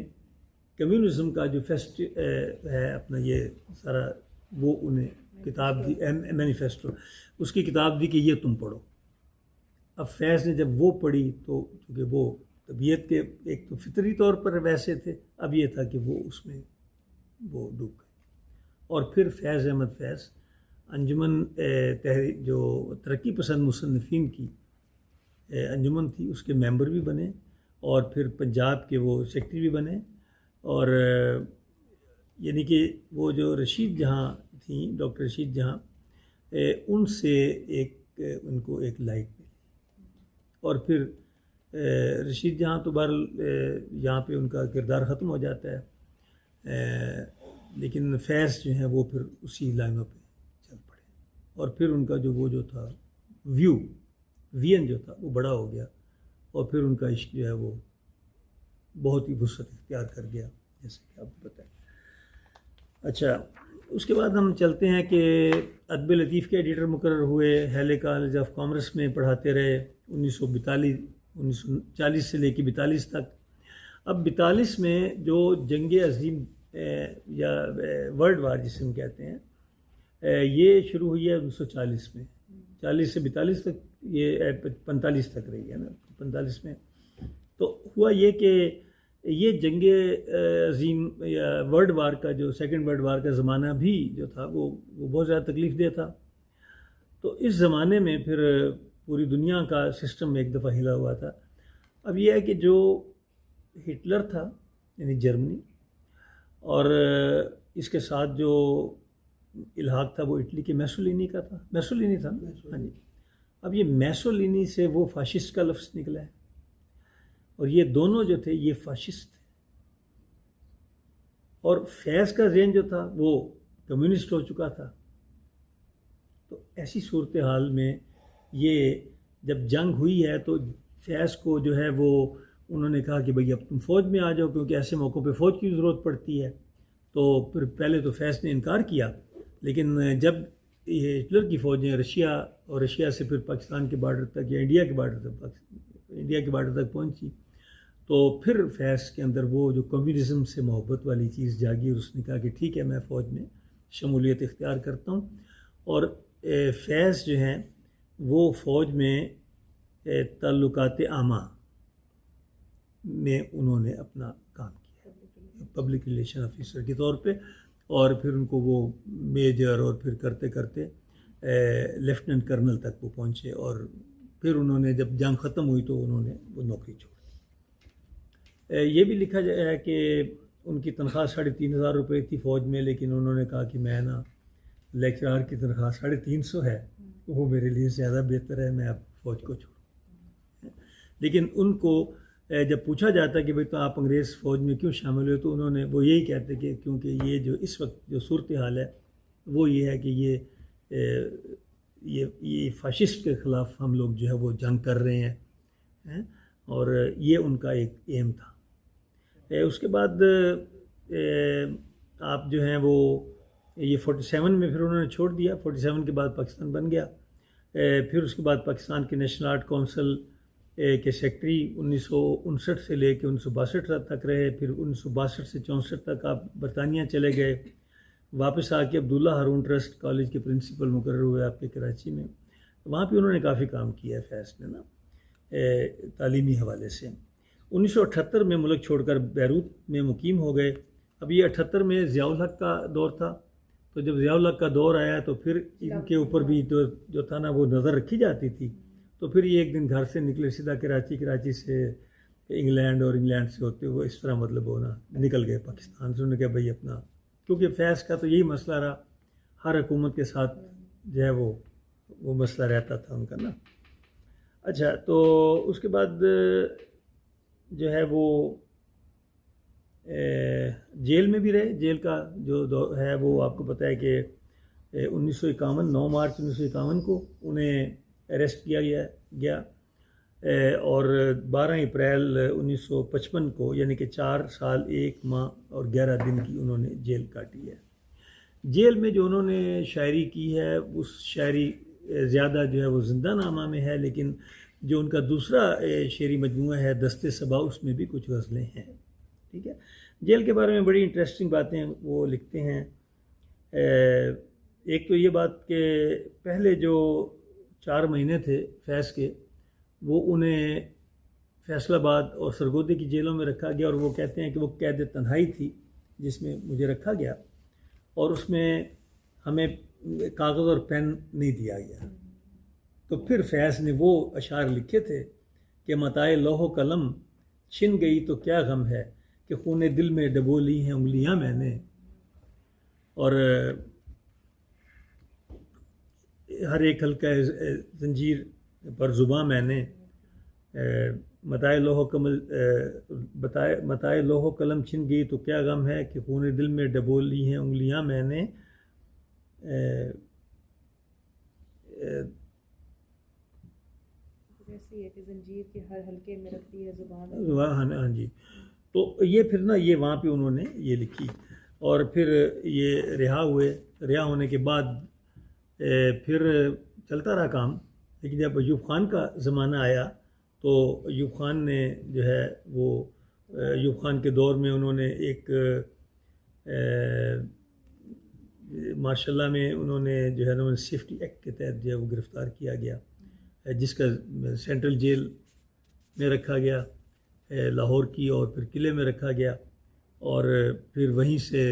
S1: कम्युनिज़म का जो है अपना ये सारा, वो उन्हें किताब दी, मैनिफेस्टो, उसकी किताब दी कि ये तुम पढ़ो। अब फैज़ ने जब वो पढ़ी तो क्योंकि वो तबीयत के एक तो फितरी तौर पर वैसे थे, अब ये था कि वो उसमें वो डूब गए। और फिर फैज़ अहमद फैज़ अंजुमन जो तरक्की पसंद मुसन्निफ़ीन की अंजुमन थी, उसके मेंबर भी बने और फिर पंजाब के वो सेक्रेटरी भी बने। और यानी कि वो जो रशीद जहाँ थी, डॉक्टर रशीद जहाँ, उनसे उनको एक लाइट मिली। और फिर रशीद जहाँ तो बहरहाल यहाँ पे उनका किरदार ख़त्म हो जाता है, लेकिन फैज़ जो है वो फिर उसी लाइनों पे चल पड़े। और फिर उनका जो था विजन जो था वो बड़ा हो गया, और फिर उनका इश्क जो है वो बहुत ही वुसअत इख्तियार कर गया, जैसे कि आपको पता है। अच्छा, उसके बाद हम चलते हैं कि अदब लतीफ़ के एडिटर मुकर्रर हुए, हैले कॉलेज ऑफ कॉमर्स में पढ़ाते रहे 1940 से लेकर 42 तक। अब 42 में जो जंग अज़ीम या वर्ल्ड वार जिसे हम कहते हैं, ये शुरू हुई है 1940 में। 40 से 42 तक, ये 45 तक रही है ना, 45 में। तो हुआ ये कि ये जंग अज़ीम या वर्ल्ड वार का जो सेकंड वर्ल्ड वार का ज़माना भी जो था वो बहुत ज़्यादा तकलीफ़ दे था। तो इस ज़माने में फिर पूरी दुनिया का सिस्टम एक दफ़ा हिला हुआ था। अब यह है कि जो हिटलर था यानी जर्मनी, और इसके साथ जो इल्हाक था वो इटली के मैसोलिनी का था, मैसोलिनी था ना, हाँ जी। अब ये मैसोलिनी से वो फाशिस्ट का लफ्ज़ निकला है, और ये दोनों जो थे ये फाशिस्ट थे। और फैज़ का ज़हन जो था वो कम्युनिस्ट हो चुका था। तो ऐसी सूरत हाल में ये जब जंग हुई है तो फैज़ को जो है वो उन्होंने कहा कि भाई अब तुम फ़ौज में आ जाओ, क्योंकि ऐसे मौक़ों पे फ़ौज की ज़रूरत पड़ती है। तो फिर पहले तो फैज़ ने इनकार किया, लेकिन जब ये हिटलर की फ़ौजें रशिया और रशिया से फिर पाकिस्तान के बॉर्डर तक या इंडिया के बॉर्डर तक पहुंची, तो फिर फैज़ के अंदर वो जो कम्युनिज़म से मोहब्बत वाली चीज़ जागी, और उसने कहा कि ठीक है मैं फ़ौज में शमूलियत इख्तियार करता हूँ। और फैज़ जो हैं वो फ़ौज में ताल्लुकात आमा में उन्होंने अपना काम किया, पब्लिक रिलेशन ऑफिसर के तौर पे। और फिर उनको वो मेजर और फिर करते करते लेफ्टिनेंट कर्नल तक वो पहुँचे, और फिर उन्होंने जब जंग ख़त्म हुई तो उन्होंने वो नौकरी छोड़ दी। ये भी लिखा है कि उनकी तनख्वाह 3,500 रुपये थी फ़ौज में, लेकिन उन्होंने कहा कि मैं ना लेक्चरार की तनख्वाह 350 है, वो मेरे लिए ज़्यादा बेहतर है, मैं अब फ़ौज को छोड़ूँ। लेकिन उनको जब पूछा जाता कि भाई तो आप अंग्रेज़ फ़ौज में क्यों शामिल हुए, तो उन्होंने वो यही कहते कि क्योंकि ये जो इस वक्त जो सूरत हाल है वो ये है कि ये फ़ाशिस्ट के ख़िलाफ़ हम लोग जो है वो जंग कर रहे हैं, और ये उनका एक एम था। उसके बाद आप जो हैं वो ये 47 में फिर उन्होंने छोड़ दिया। 47 के बाद पाकिस्तान बन गया। फिर उसके बाद पाकिस्तान के नेशनल आर्ट काउंसिल के सेक्रेटरी 1959 से लेकर 1962 तक रहे। फिर 1962 से 64 तक आप बरतानिया चले गए। वापस आके अब्दुल्ला हारून ट्रस्ट कॉलेज के प्रिंसिपल मुकर्रर हुए आपके कराची में। वहाँ पे उन्होंने काफ़ी काम किया है फैज़ ने ना, तालीमी हवाले से। 1978 में मुल्क छोड़कर बैरूत में मुकीम हो गए। अब ये 78 में ज़ियाउल हक का दौर था, तो जब ज़ियाउल हक का दौर आया तो फिर इनके ऊपर भी तो जो था ना वो नज़र रखी जाती थी। तो फिर ये एक दिन घर से निकले सीधा कराची से इंग्लैंड, और इंग्लैंड से होते हुए इस तरह मतलब वो ना निकल गए पाकिस्तान से। उन्होंने कहा भाई अपना, क्योंकि फैज़ का तो यही मसला रहा, हर हुकूमत के साथ जो है वो मसला रहता था उनका ना। अच्छा, तो उसके बाद जो है वो जेल में भी रहे। जेल का जो है वो आपको पता है कि 1951 9 मार्च 1951 को उन्हें अरेस्ट किया गया और 12 अप्रैल 1955 को, यानी कि 4 साल 1 माह और 11 दिन की उन्होंने जेल काटी है। जेल में जो उन्होंने शायरी की है उस शायरी ज़्यादा जो है वो जिंदा नामा में है, लेकिन जो उनका दूसरा शेरी मजमूआ है दस्ते सबा, उसमें भी कुछ गज़लें हैं। ठीक है, जेल के बारे में बड़ी इंटरेस्टिंग बातें वो लिखते हैं। एक तो ये बात कि पहले जो 4 महीने थे फैज़ के, वो उन्हें फैसलाबाद और सरगोदे की जेलों में रखा गया, और वो कहते हैं कि वो कैद तन्हाई थी जिसमें मुझे रखा गया, और उसमें हमें कागज़ और पेन नहीं दिया गया। तो फिर फैज़ ने वो अशार लिखे थे कि मताए लोहो कलम छिन गई तो क्या गम है, कि खूने दिल में डबो ली हैं उंगलियां मैंने, और हर एक हल्का जंजीर पर ज़ुबां मैंने मताए लोहो कलम छिन गई तो क्या गम है कि खून दिल में डबोली हैं उंगलियां मैंने।
S2: जैसी है कि जंजीर के हर हल्के में रखती है जुबान।
S1: हाँ जी। तो ये फिर ना ये वहाँ पे उन्होंने ये लिखी और फिर ये रिहा हुए। रिहा होने के बाद फिर चलता रहा काम, लेकिन जब अयूब ख़ान का ज़माना आया तो अयूब ख़ान ने जो है वो अयूब ख़ान के दौर में उन्होंने एक मार्शल्ला में उन्होंने जो है ना सेफ्टी एक्ट के तहत जो है वो गिरफ़्तार किया गया, जिसका सेंट्रल जेल में रखा गया लाहौर की, और फिर किले में रखा गया। और फिर वहीं से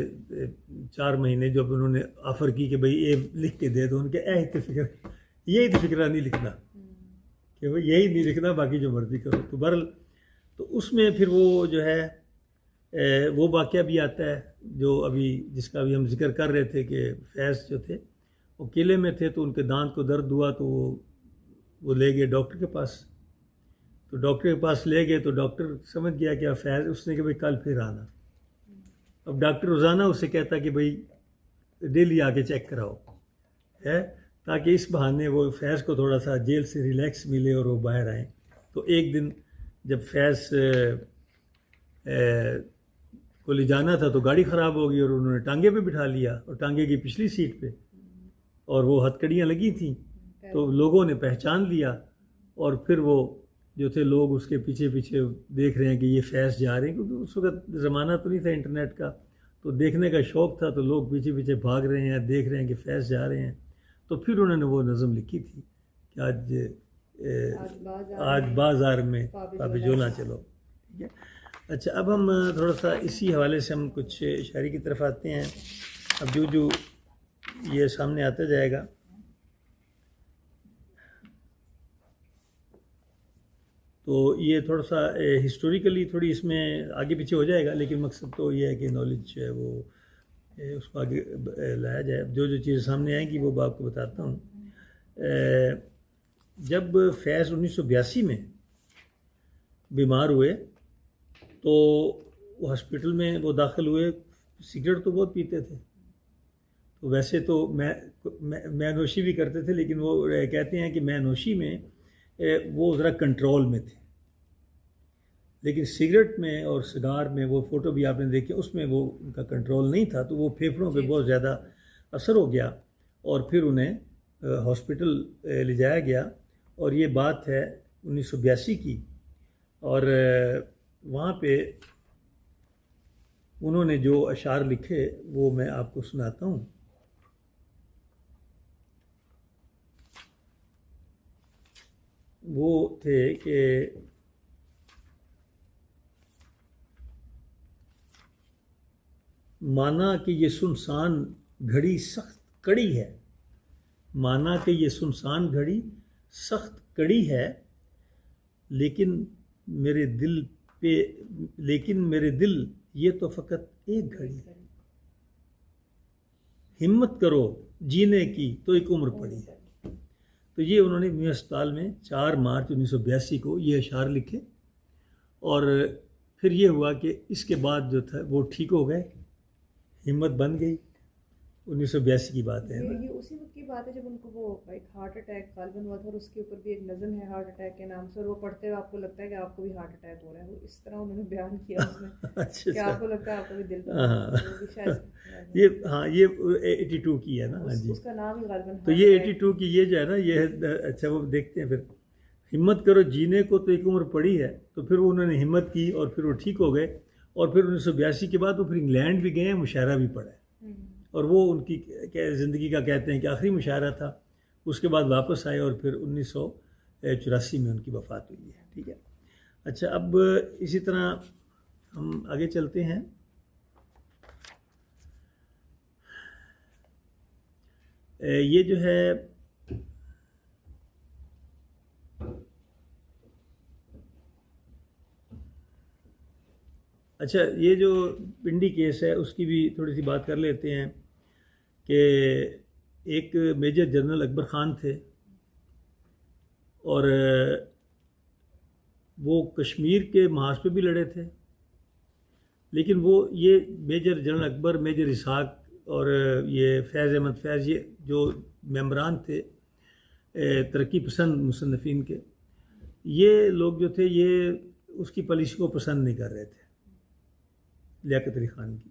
S1: 4 महीने जब उन्होंने ऑफ़र की कि भाई ये लिख के दे दो, उनके यही तो फिक्रा नहीं लिखना कि भाई यही नहीं लिखना, बाकी जो मर्ज़ी करो। तो बहरहाल तो उसमें फिर वो जो है वो वाक़या भी आता है जो अभी जिसका अभी हम जिक्र कर रहे थे कि फैज़ जो थे वो किले में थे, तो उनके दांत को दर्द हुआ तो वो ले गए डॉक्टर के पास। तो डॉक्टर के पास ले गए तो डॉक्टर समझ गया कि फैज़, उसने कि भाई कल फिर आना। अब डॉक्टर रोज़ाना उससे कहता कि भाई डेली आके चेक कराओ, है, ताकि इस बहाने वो फैज़ को थोड़ा सा जेल से रिलैक्स मिले और वो बाहर आए। तो एक दिन जब फैज़ को ले जाना था तो गाड़ी ख़राब हो गई और उन्होंने टांगे पे बिठा लिया, और टांगे की पिछली सीट पे, और वो हथकड़ियाँ लगी थी तो लोगों ने पहचान लिया। और फिर वो जो थे लोग उसके पीछे पीछे देख रहे हैं कि ये फैज़ जा रहे हैं, क्योंकि उस वक्त ज़माना तो नहीं था इंटरनेट का, तो देखने का शौक़ था, तो लोग पीछे पीछे भाग रहे हैं, देख रहे हैं कि फैज़ जा रहे हैं। तो फिर उन्होंने वो नज़म लिखी थी कि आज बाज़ार में पाबिजोला चलो। ठीक है। अच्छा, अब हम थोड़ा सा इसी हवाले से हम कुछ शायरी की तरफ आते हैं। अब जो ये सामने आता जाएगा, तो ये थोड़ा सा हिस्टोरिकली थोड़ी इसमें आगे पीछे हो जाएगा, लेकिन मकसद तो ये है कि नॉलेज है वो उसको आगे लाया जाए। जो चीज़ें सामने आएंगी वो मैं आपको बताता हूँ। जब फैज़ 1982 में बीमार हुए तो वो हॉस्पिटल में वो दाखिल हुए। सिगरेट तो बहुत पीते थे, तो वैसे तो मैं नोशी भी करते थे, लेकिन वो कहते हैं कि मैं नोशी में वो ज़रा कंट्रोल में थे, लेकिन सिगरेट में और सिगार में, वो फ़ोटो भी आपने देखी, उसमें वो उनका कंट्रोल नहीं था, तो वो फेफड़ों पे बहुत ज़्यादा असर हो गया और फिर उन्हें हॉस्पिटल ले जाया गया। और ये बात है 1982 की, और वहाँ पे उन्होंने जो अशार लिखे वो मैं आपको सुनाता हूँ। वो थे कि माना कि ये सुनसान घड़ी सख्त कड़ी है, माना कि ये सुनसान घड़ी सख्त कड़ी है, लेकिन मेरे दिल ये तो फ़कत एक घड़ी है। हिम्मत करो जीने की तो एक उम्र पड़ी है। तो ये उन्होंने मियां अस्पताल में 4 मार्च 1982 को ये अशार लिखे, और फिर ये हुआ कि इसके बाद जो था वो ठीक हो गए, हिम्मत बन गई। 1982 की बात है ना।
S2: ये उसी वक्त की बात है जब उनको वो एक हार्ट अटैक गालिबन हुआ था, और उसके ऊपर भी एक नज़म है हार्ट अटैक के नाम से, और वो पढ़ते हुए आपको लगता है कि आपको भी हार्ट अटैक हो रहा है। वो इस तरह उन्होंने बयान किया उसमें कि आपको लगता है आपको भी दिल का शायद
S1: ये, हाँ, ये 82 की है ना। हाँ जी,
S2: उसका नाम ही गालिबन।
S1: तो ये 82 की ये जो है ना, ये अच्छा वो देखते हैं। फिर हिम्मत करो जीने को तो एक उम्र पड़ी है, तो फिर वो उन्होंने हिम्मत की और फिर वो ठीक हो गए। और फिर 1982 के बाद वो फिर इंग्लैंड भी गए, मुशायरा भी पढ़ा, और वो उनकी ज़िंदगी का कहते हैं कि आखिरी मुशायरा था। उसके बाद वापस आए और फिर 1984 में उनकी वफ़ात हुई है। ठीक है। अच्छा, अब इसी तरह हम आगे चलते हैं। ये जो है अच्छा, ये जो पिंडी केस है उसकी भी थोड़ी सी बात कर लेते हैं। कि एक मेजर जनरल अकबर ख़ान थे और वो कश्मीर के महाज पे भी लड़े थे, लेकिन वो ये मेजर जनरल अकबर, मेजर इसहाक और ये फैज़ अहमद फैज़, ये जो मेंबरान थे तरक्की पसंद मुसन्निफ़ीन के, ये लोग जो थे ये उसकी पॉलिसी को पसंद नहीं कर रहे थे, लियाकत अली ख़ान की।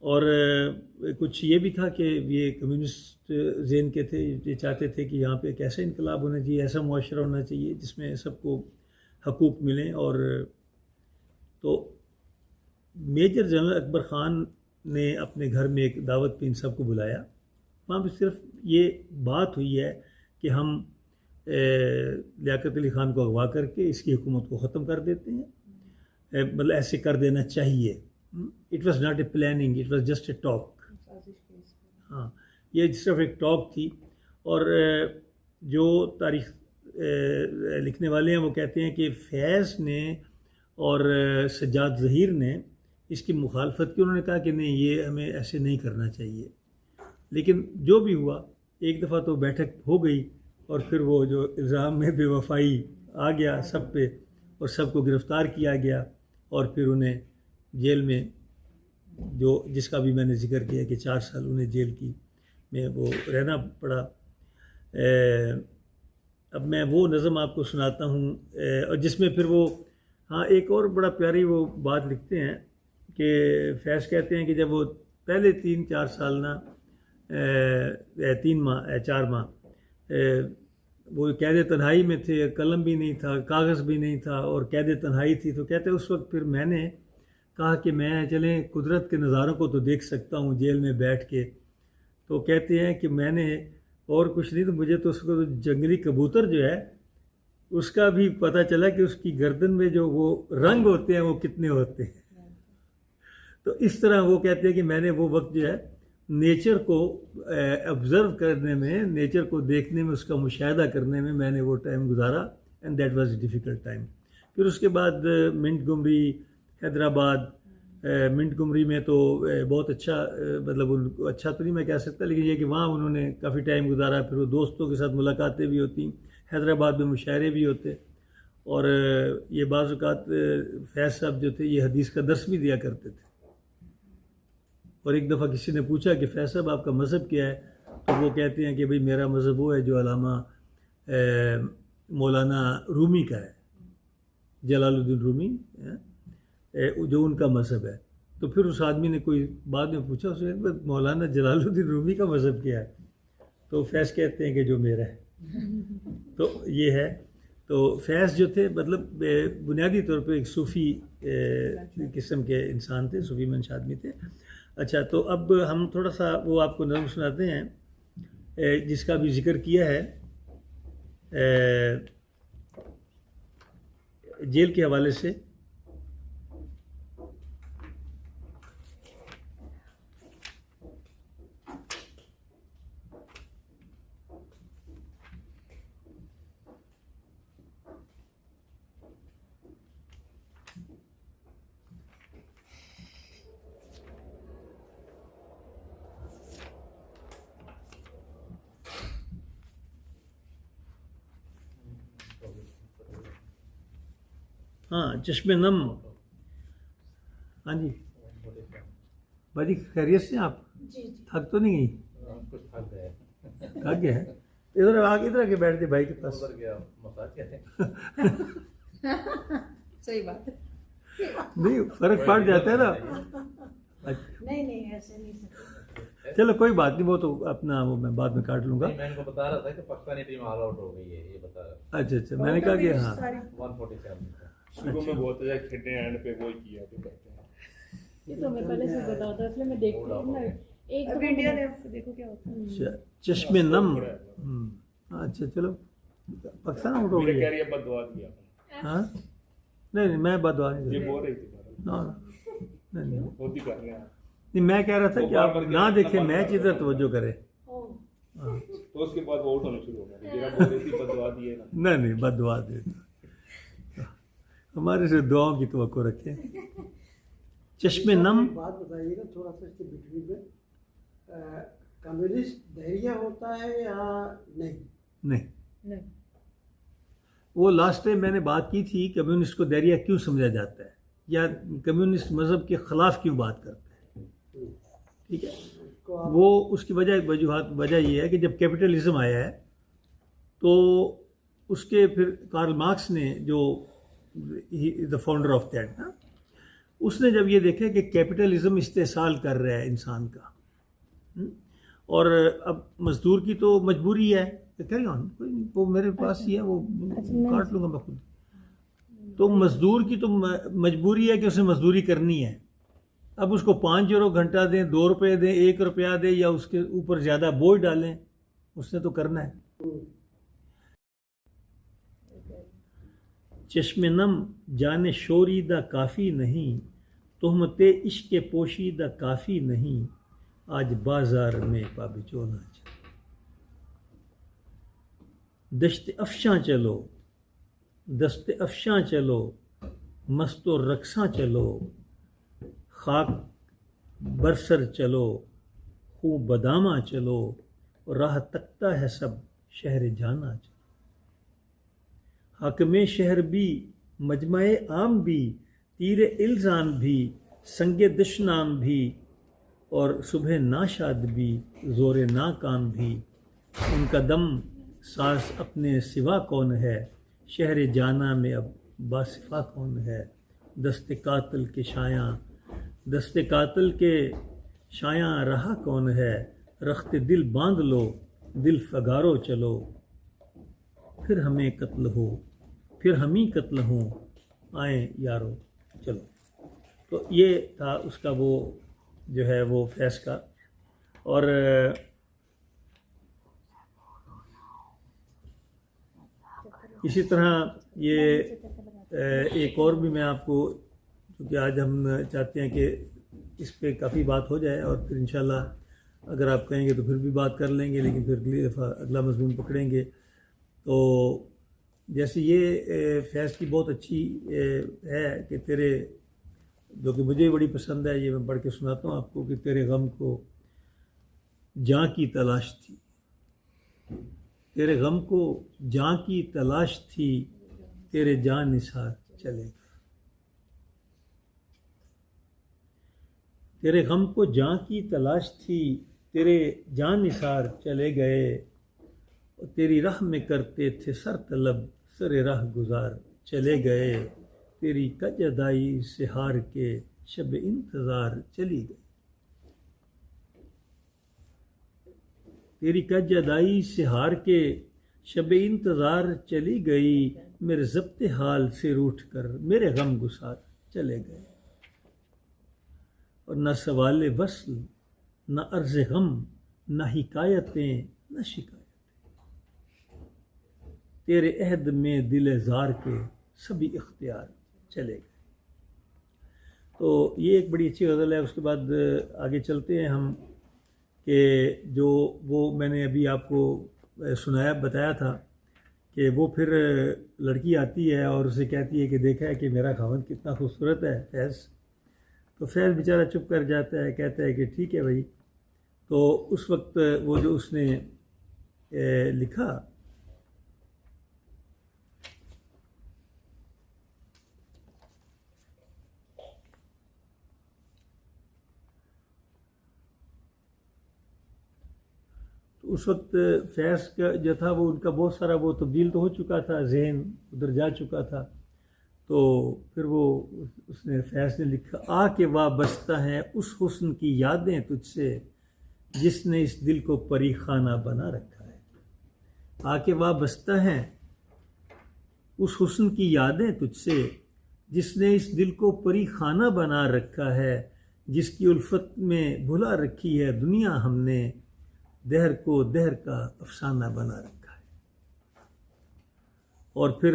S1: और कुछ ये भी था कि ये कम्युनिस्ट ज़हन के थे, ये चाहते थे कि यहाँ पे एक ऐसा इनकलाब होना चाहिए, ऐसा मुआशरा होना चाहिए जिसमें सबको हकूक़ मिलें। और तो मेजर जनरल अकबर ख़ान ने अपने घर में एक दावत पे इन सब को बुलाया। वहाँ पे सिर्फ ये बात हुई है कि हम लियाकत अली ख़ान को अगवा करके इसकी हुकूमत को ख़त्म कर देते हैं, मतलब ऐसे कर देना चाहिए। It was not a planning, it was just a talk. हाँ, ये सिर्फ एक टॉक थी। और जो तारीख़ लिखने वाले हैं वो कहते हैं कि फैज़ ने और सज्जाद ज़हीर ने इसकी मुखालफत की। उन्होंने कहा कि नहीं, ये हमें ऐसे नहीं करना चाहिए। लेकिन जो भी हुआ, एक दफ़ा तो बैठक हो गई और फिर वो जो इल्ज़ाम में बेवफाई आ गया सब पे और सबको गिरफ़्तार किया गया और फिर उन्हें जेल में, जो जिसका भी मैंने जिक्र किया कि 4 साल उन्हें जेल की में वो रहना पड़ा। अब मैं वो नज़म आपको सुनाता हूँ और जिसमें फिर वो, हाँ, एक और बड़ा प्यारी वो बात लिखते हैं कि फैज़ कहते हैं कि जब वो पहले 3-4 साल ना 4 माह वो कैद तन्हाई में थे, कलम भी नहीं था, कागज़ भी नहीं था और कैद तन्हाई थी, तो कहते हैं उस वक्त फिर मैंने कहा कि मैं चलें कुदरत के नज़ारों को तो देख सकता हूँ जेल में बैठ के। तो कहते हैं कि मैंने और कुछ नहीं, तो मुझे तो उसको तो जंगली कबूतर जो है उसका भी पता चला कि उसकी गर्दन में जो वो रंग होते हैं वो कितने होते हैं। तो इस तरह वो कहते हैं कि मैंने वो वक्त जो है नेचर को ऑब्ज़र्व करने में, नेचर को देखने में, उसका मुशाहिदा करने में मैंने वो टाइम गुजारा, and that was a difficult time. फिर उसके बाद मिंटगोमरी, हैदराबाद, मिंटगोमरी में तो बहुत अच्छा, मतलब उनको अच्छा तो नहीं मैं कह सकता, लेकिन ये कि वहाँ उन्होंने काफ़ी टाइम गुजारा। फिर वो दोस्तों के साथ मुलाकातें भी होती, हैदराबाद में मुशायरे भी होते और ये बाज़ औक़ात फैज़ साहब जो थे ये हदीस का दर्स भी दिया करते थे। और एक दफ़ा किसी ने पूछा कि फैज़ साहब आपका मज़हब क्या है, तो वो कहते हैं कि भाई मेरा मज़हब वो है जो अल्लामा मौलाना रूमी का है, जलालुद्दीन रूमी, जो उनका मज़हब है। तो फिर उस आदमी ने कोई बाद में पूछा उसने, मौलाना जलालुद्दीन रूमी का मज़हब क्या है? तो फैज़ कहते हैं कि जो मेरा है। तो ये है। तो फैज़ जो थे मतलब बुनियादी तौर पे एक सूफ़ी किस्म के इंसान थे, सूफ़ी मंश आदमी थे। अच्छा, तो अब हम थोड़ा सा वो आपको नज़म सुनाते हैं जिसका भी जिक्र किया है जेल के हवाले से। हाँ, चश्मे नम। हाँ जी भाजी, खैरियत से आप? थक तो नहीं गई?
S3: कुछ थक गए।
S1: थक गए? इधर आके बैठ दे भाई के पास।
S2: सही बात है।
S1: नहीं, फर्क पड़ जाता है ना।
S2: नहीं ऐसे नहीं।
S1: चलो कोई बात नहीं, वो तो अपना वो मैं बाद में काट लूंगा।
S3: मैं इनको बता रहा था कि पाकिस्तानी टीम ऑल आउट हो गई है, ये बता रहा था।
S1: अच्छा, मैंने कहा कि हाँ
S3: 147
S4: शुरू में बहुत अच्छा खेलने एंड पे वो किया तो करते हैं।
S2: ये तो मैं पहले से बता था, इसलिए मैं देखती हूँ ना। एक तो इंडिया ने देखो क्या होता है।
S1: चश्मे नम। अच्छा चलो, पाकिस्तान आउट हो
S4: मेरे
S1: गई।
S4: कह रही है बददुआ किया।
S1: हाँ, नहीं मैं बददुआ नहीं
S4: ये
S1: कर
S4: बोल रही थी
S1: रहा। नहीं
S4: बहुत ही कर रहे हैं।
S1: नहीं, मैं कह रहा था कि आप ना देखें मैच, इधर तवज्जो करें।
S4: तो उसके बाद वो आउट होना शुरू हो गया। मेरा बोल रही थी बददुआ दिए ना।
S1: नहीं बददुआ दे, हमारे से दुआओं की तवक्को रखें। चश्मे नम।
S5: बात बताइएगा थोड़ा सा इसके बिटवीन में। कम्युनिस्ट धैर्य होता है या नहीं?
S1: नहीं,
S2: नहीं,
S1: वो लास्ट टाइम मैंने बात की थी कम्युनिस्ट को धैर्य क्यों समझा जाता है या कम्युनिस्ट मज़हब के ख़िलाफ़ क्यों बात करते हैं। ठीक है, वो उसकी वजह ये है कि जब कैपिटलिज्म आया है तो उसके फिर कार्ल मार्क्स ने, जो द फाउंडर ऑफ दैट ना, उसने जब ये देखा कि कैपिटलिज्म इस्तेसाल कर रहा है इंसान का, और अब मज़दूर की तो मजबूरी है, कैरी ऑन, वो मेरे पास ही है, वो काट लूँगा मैं खुद। तो मज़दूर की तो मजबूरी है कि उसे मजदूरी करनी है। अब उसको 5 यूरो घंटा दें, 2 रुपये दें, 1 रुपया दें या उसके ऊपर ज़्यादा बोझ डालें, उसने तो करना है। चश्मे नम जाने शोरीदा काफ़ी नहीं, तोहमते इश्क़ पोशीदा काफ़ी नहीं, आज बाजार में पाबिचोना चलो। दश्त अफशां चलो, दस्त अफशां चलो, मस्तो रक्सां चलो, खाक बरसर चलो, खूब बदामा चलो, राह तकता है सब शहर जाना चलो। हकमे शहर भी, मजमए आम भी, तीरे इल्ज़ाम भी, संगे दुश्नाम भी, और सुबह नाशाद भी, ज़ोरे नाकाम भी, उनका दम सांस अपने सिवा कौन है, शहर जाना में अब बासिफा कौन है। दस्ते कातिल के शायां, दस्ते कातिल के शायां रहा कौन है, रख्ते दिल बांध लो, दिल फगारो चलो, फिर हमें कत्ल हो, फिर हम ही कत्ल हों, आए यारो चलो। तो ये था उसका वो जो है वो फैज़ का। और इसी तरह ये एक और भी मैं आपको, क्योंकि आज हम चाहते हैं कि इस पे काफ़ी बात हो जाए और फिर इंशाल्लाह अगर आप कहेंगे तो फिर भी बात कर लेंगे, लेकिन फिर अगली दफ़ा अगला मज़मून पकड़ेंगे। तो जैसे ये फैज़ की बहुत अच्छी है कि तेरे, जो कि मुझे बड़ी पसंद है, ये मैं पढ़ के सुनाता हूँ आपको कि तेरे गम को जाँ की तलाश थी, तेरे गम को जाँ की तलाश थी, तेरे जाँ निसार चले गए। तेरे गम को जाँ की तलाश थी, तेरे जाँ निसार चले गए, और तेरी राह में करते थे सर तलब, सरे राह गुजार चले गए। तेरी कजदाई से हार के शब इंतज़ार चली गई, तेरी कजदाई से हार के शब इंतज़ार चली गई, मेरे ज़ब्ते हाल से रूठ कर मेरे गम गुसार चले गए। और न सवाल वस्ल, न अर्ज़ गम, न हिकायतें, न शिकायतें, तेरे अहद में दिल ज़ार के सभी इख्तियार चले गए। तो ये एक बड़ी अच्छी गज़ल है। उसके बाद आगे चलते हैं हम कि जो वो मैंने अभी आपको बताया था कि वो फिर लड़की आती है और उसे कहती है कि देखा है कि मेरा खावंद कितना खूबसूरत है फैज़। तो फैज़ बेचारा चुप कर जाता है, कहता है कि ठीक है भाई। तो उस वक्त वो जो उसने लिखा, उस वक्त फैज़ का जो था वो उनका बहुत सारा वो तब्दील तो हो चुका था, जहन उधर जा चुका था। तो फिर वो उसने फैज़ ने लिखा, आके वाबस्ता हैं उस हुस्न की यादें तुझसे, जिसने इस दिल को परी खाना बना रखा है। आके वाबस्ता हैं उस हुस्न की यादें तुझसे, जिसने इस दिल को परी खाना बना रखा है, जिसकी उल्फत में भुला रखी है दुनिया हमने, दहर को दहर का अफसाना बना रखा है। और फिर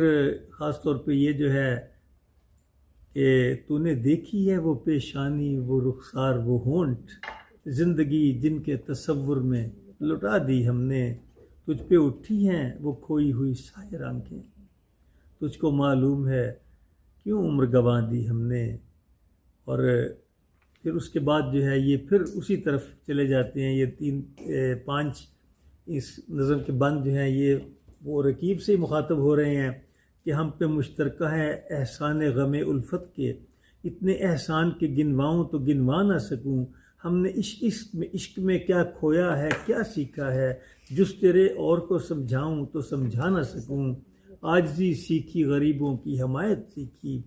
S1: ख़ास तौर पे ये जो है कि तूने देखी है वो पेशानी, वो रुखसार, वो होंठ, ज़िंदगी जिनके तसव्वुर में लुटा दी हमने, तुझ पे उठी हैं वो खोई हुई सायर आंखें, तुझको मालूम है क्यों उम्र गंवा दी हमने। और फिर उसके बाद जो है ये फिर उसी तरफ चले जाते हैं। ये 5 इस नज़म के बंद जो हैं ये वो रकीब से मुखातब हो रहे हैं कि हम पे मुश्तरका है एहसान गम उल्फत के, इतने एहसान के गिनवाऊँ तो गिनवा ना सकूँ, हमने इश्क में क्या खोया है क्या सीखा है, जुस तेरे और को समझाऊँ तो समझा ना सकूँ, आजिज़ी सीखी गरीबों की हमायत सीखी,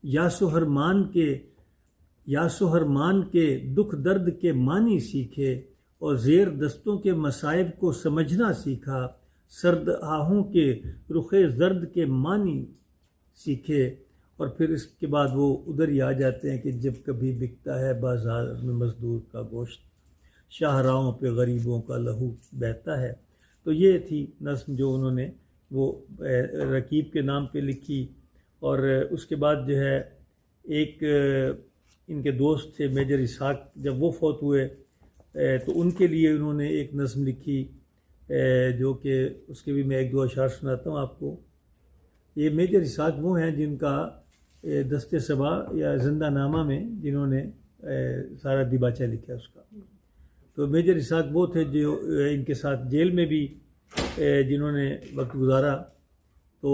S1: यासो हरमान के दुख दर्द के मानी सीखे, और ज़ेर दस्तों के मसाइब को समझना सीखा, सर्द आहों के रुखे जर्द के मानी सीखे। और फिर इसके बाद वो उधर ही आ जाते हैं कि जब कभी बिकता है बाज़ार में मज़दूर का गोश्त, शाहराहों पे गरीबों का लहू बहता है। तो ये थी नज़्म जो उन्होंने वो रकीब के नाम पे लिखी। और उसके बाद जो है एक इनके दोस्त थे मेजर इसहाक, जब वो फौत हुए तो उनके लिए उन्होंने एक नज़्म लिखी जो कि उसके भी मैं 1-2 अशार सुनाता हूँ आपको। ये मेजर इसहाक वो हैं जिनका दस्ते सबा या जिंदानामा में जिन्होंने सारा दिबाचा लिखा उसका। तो मेजर इसहाक वो थे जो इनके साथ जेल में भी जिन्होंने वक्त गुजारा, तो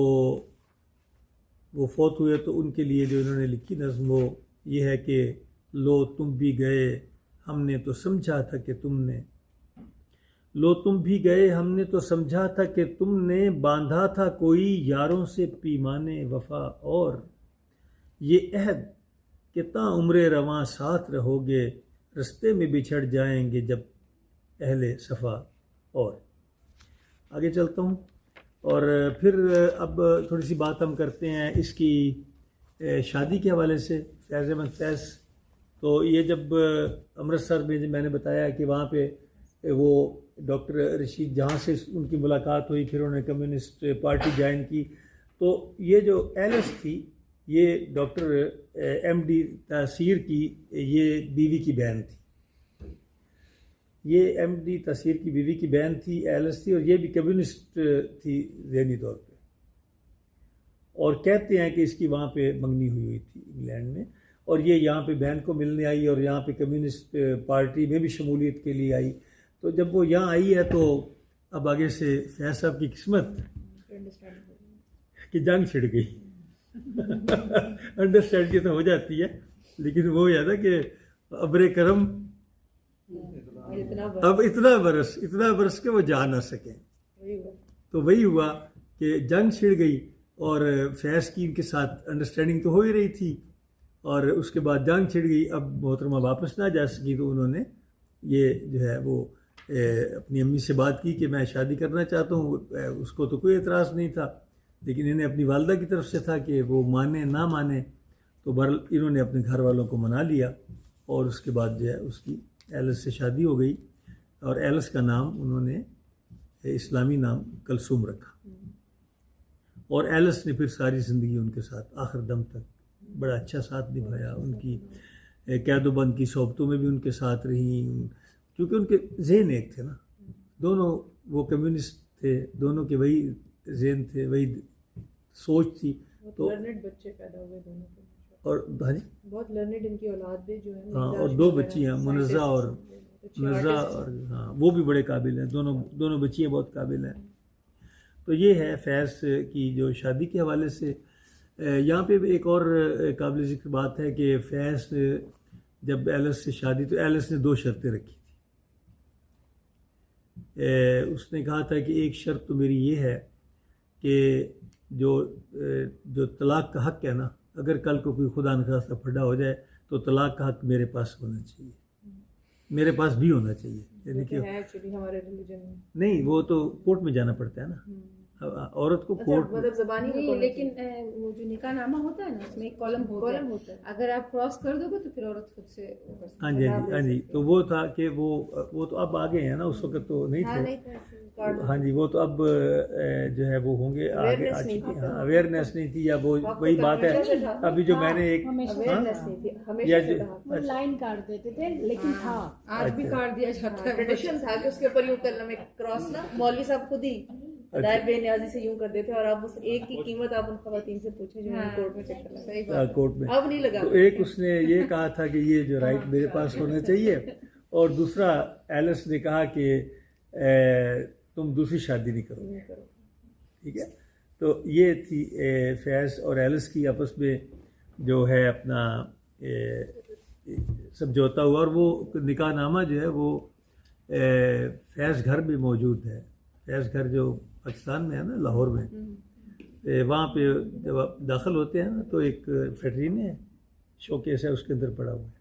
S1: वो फौत हुए। तो उनके लिए जो इन्होंने लिखी नज़्म वो ये है कि लो तुम भी गए हमने तो समझा था कि तुमने, लो तुम भी गए हमने तो समझा था कि तुमने, बांधा था कोई यारों से पीमाने वफा, और ये अहद कि ता उम्रे रवां साथ रहोगे, रस्ते में बिछड़ जाएंगे जब अहले सफ़ा। और आगे चलता हूँ और फिर अब थोड़ी सी बात हम करते हैं इसकी शादी के हवाले से। फैज़ अहमद फैज़, तो ये जब अमृतसर में मैंने बताया कि वहाँ पे वो डॉक्टर रशीद जहाँ से उनकी मुलाकात हुई, फिर उन्होंने कम्युनिस्ट पार्टी ज्वाइन की। तो ये जो एलिस थी ये डॉक्टर MD तासीर की ये बीवी की बहन थी। ये MD तासीर की बीवी की बहन थी, एलिस थी, और ये भी कम्युनिस्ट थी ज़हनी तौर पे। और कहते हैं कि इसकी वहाँ पे मंगनी हुई थी इंग्लैंड में, और ये यहाँ पे बहन को मिलने आई और यहाँ पे कम्युनिस्ट पार्टी में भी शमूलियत के लिए आई। तो जब वो यहाँ आई है तो अब आगे से फैज़ साहब की किस्मत कि जंग छिड़ गई। अंडरस्टैंड तो हो जाती है, लेकिन वो याद है कि अब्रे करम अब इतना बरस के वो जा ना सके। तो वही हुआ कि जंग छिड़ गई और फैज़ की इनके साथ अंडरस्टैंडिंग तो हो ही रही थी, और उसके बाद जंग छिड़ गई। अब मोहतरमा वापस ना जा सकी, तो उन्होंने ये जो है वो अपनी अम्मी से बात की कि मैं शादी करना चाहता हूँ। उसको तो कोई एतराज़ नहीं था, लेकिन इन्हें अपनी वालदा की तरफ से था कि वो माने ना माने। तो बहरहाल इन्होंने अपने घर वालों को मना लिया, और उसके बाद जो है उसकी एलिस से शादी हो गई, और एलिस का नाम उन्होंने इस्लामी नाम कलसूम रखा। और एलिस ने फिर सारी ज़िंदगी उनके साथ आखिर दम तक बड़ा अच्छा साथ निभाया। उनकी कैदोबंद की सोबतों में भी उनके साथ रही, क्योंकि उनके जहन एक थे ना, दोनों वो कम्युनिस्ट थे, दोनों के वही जहन थे, वही सोच थी। तो
S2: लर्नेड बच्चे पैदा हुए दोनों के,
S1: और हाँ जी
S2: बहुत लर्नेड इनकी औलाद भी जो है।
S1: हाँ, और 2 बच्चियाँ मुनज़्ज़ा और हाँ, वो भी बड़े काबिल हैं। दोनों बच्चियाँ बहुत काबिल हैं। तो ये है फैज़ की जो शादी के हवाले से। यहाँ पे एक और काबिल ज़िक्र बात है कि फैज़ जब एलिस से शादी, तो एलिस ने 2 शर्तें रखी थी। उसने कहा था कि एक शर्त तो मेरी ये है कि जो तलाक़ का हक़ है ना, अगर कल को कोई खुदा न खास्ता फटा हो जाए तो तलाक़ का हक़ मेरे पास होना चाहिए, मेरे पास भी होना चाहिए। यानी कि
S2: हमारे रिलीजन में
S1: नहीं, वो तो कोर्ट में जाना पड़ता है ना, औरत को कोर्ट
S2: मतलब ज़बानी
S6: नहीं, लेकिन वो जो निकाहनामा होता है ना, उसमें एक कॉलम होता है। अगर आप क्रॉस कर दोगे तो फिर औरत खुद से
S1: हाँ जी हाँ जी। तो वो था कि वो तो अब आ गए हैं ना, उस वक्त तो नहीं थे। हाँ जी, वो तो अब जो है वो होंगे आगे आ चुके हैं। अवेयरनेस नहीं थी, या वो वही बात है। अभी जो मैंने एक
S6: लाइन काट देते थे, लेकिन था आज भी काट दिया जाता है।
S2: ट्रेडिशन था कि उसके ऊपर यूं करना में क्रॉस ना, मौलवी साहब खुद ही अदायब बेनियाजी से यूं कर देते और आप उस एक की कीमत आप उन खवातीन से पूछे जो कोर्ट में चक्कर लगा।
S6: सही बात।
S1: कोर्ट में
S2: अब नहीं लगा।
S1: तो एक उसने ये कहा था कि ये जो राइट मेरे पास होना चाहिए, और दूसरा एलिस ने कहा कि तुम दूसरी शादी नहीं करोगे। ठीक है, तो ये थी फैज़ और एलिस की आपस में जो है अपना समझौता हुआ, और वो निकाहनामा जो है वो फैज़ घर में मौजूद है। फैज़ घर जो पाकिस्तान में है ना, लाहौर में, वहाँ पे जब आप दाखिल होते हैं ना तो एक फैटरीन है, शोकेस है, उसके अंदर पड़ा हुआ है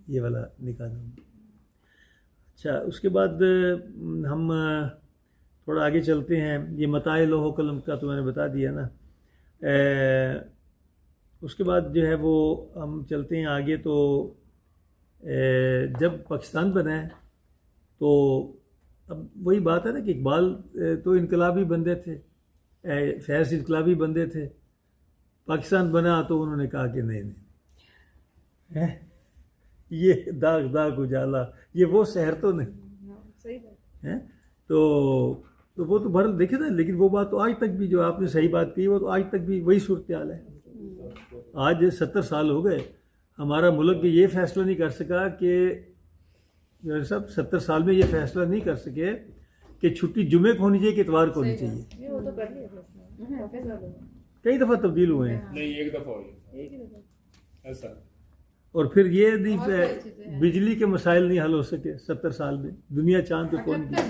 S1: ये वाला निकाहनामा। अच्छा, उसके बाद हम थोड़ा आगे चलते हैं। ये मताए लोहो कलम का तो मैंने बता दिया ना। उसके बाद जो है वो हम चलते हैं आगे। तो जब पाकिस्तान बना है तो अब वही बात है ना कि इकबाल तो इनकलाबी बंदे थे, फैज़ इनकलाबी बंदे थे। पाकिस्तान बना तो उन्होंने कहा कि नहीं नहीं, ये दाग दाग उजाला, ये वो शहर तो नहीं
S2: सही बात
S1: है। तो वो तो भर देखे ना, लेकिन वो बात तो आज तक भी, जो आपने सही बात की, वो तो आज तक भी वही सूरत हाल है। आज 70 साल हो गए, हमारा मुल्क ये फैसला नहीं कर सका कि जो सब 70 साल में ये फैसला नहीं कर सके कि छुट्टी जुमे को होनी चाहिए कि इतवार को होनी चाहिए।
S2: ये वो तो कर लिया फैसला, काफी साल हो गए।
S1: कई दफ़ा तब्दील हुए हैं।
S4: नहीं, एक दफा हुई
S2: एक ही दफा।
S4: ऐसा।
S1: और फिर ये नहीं,
S6: बहुत सारी चीजें हैं।
S1: बिजली के मसाइल नहीं हल हो सके 70 साल में। दुनिया चांद पे कौन गई?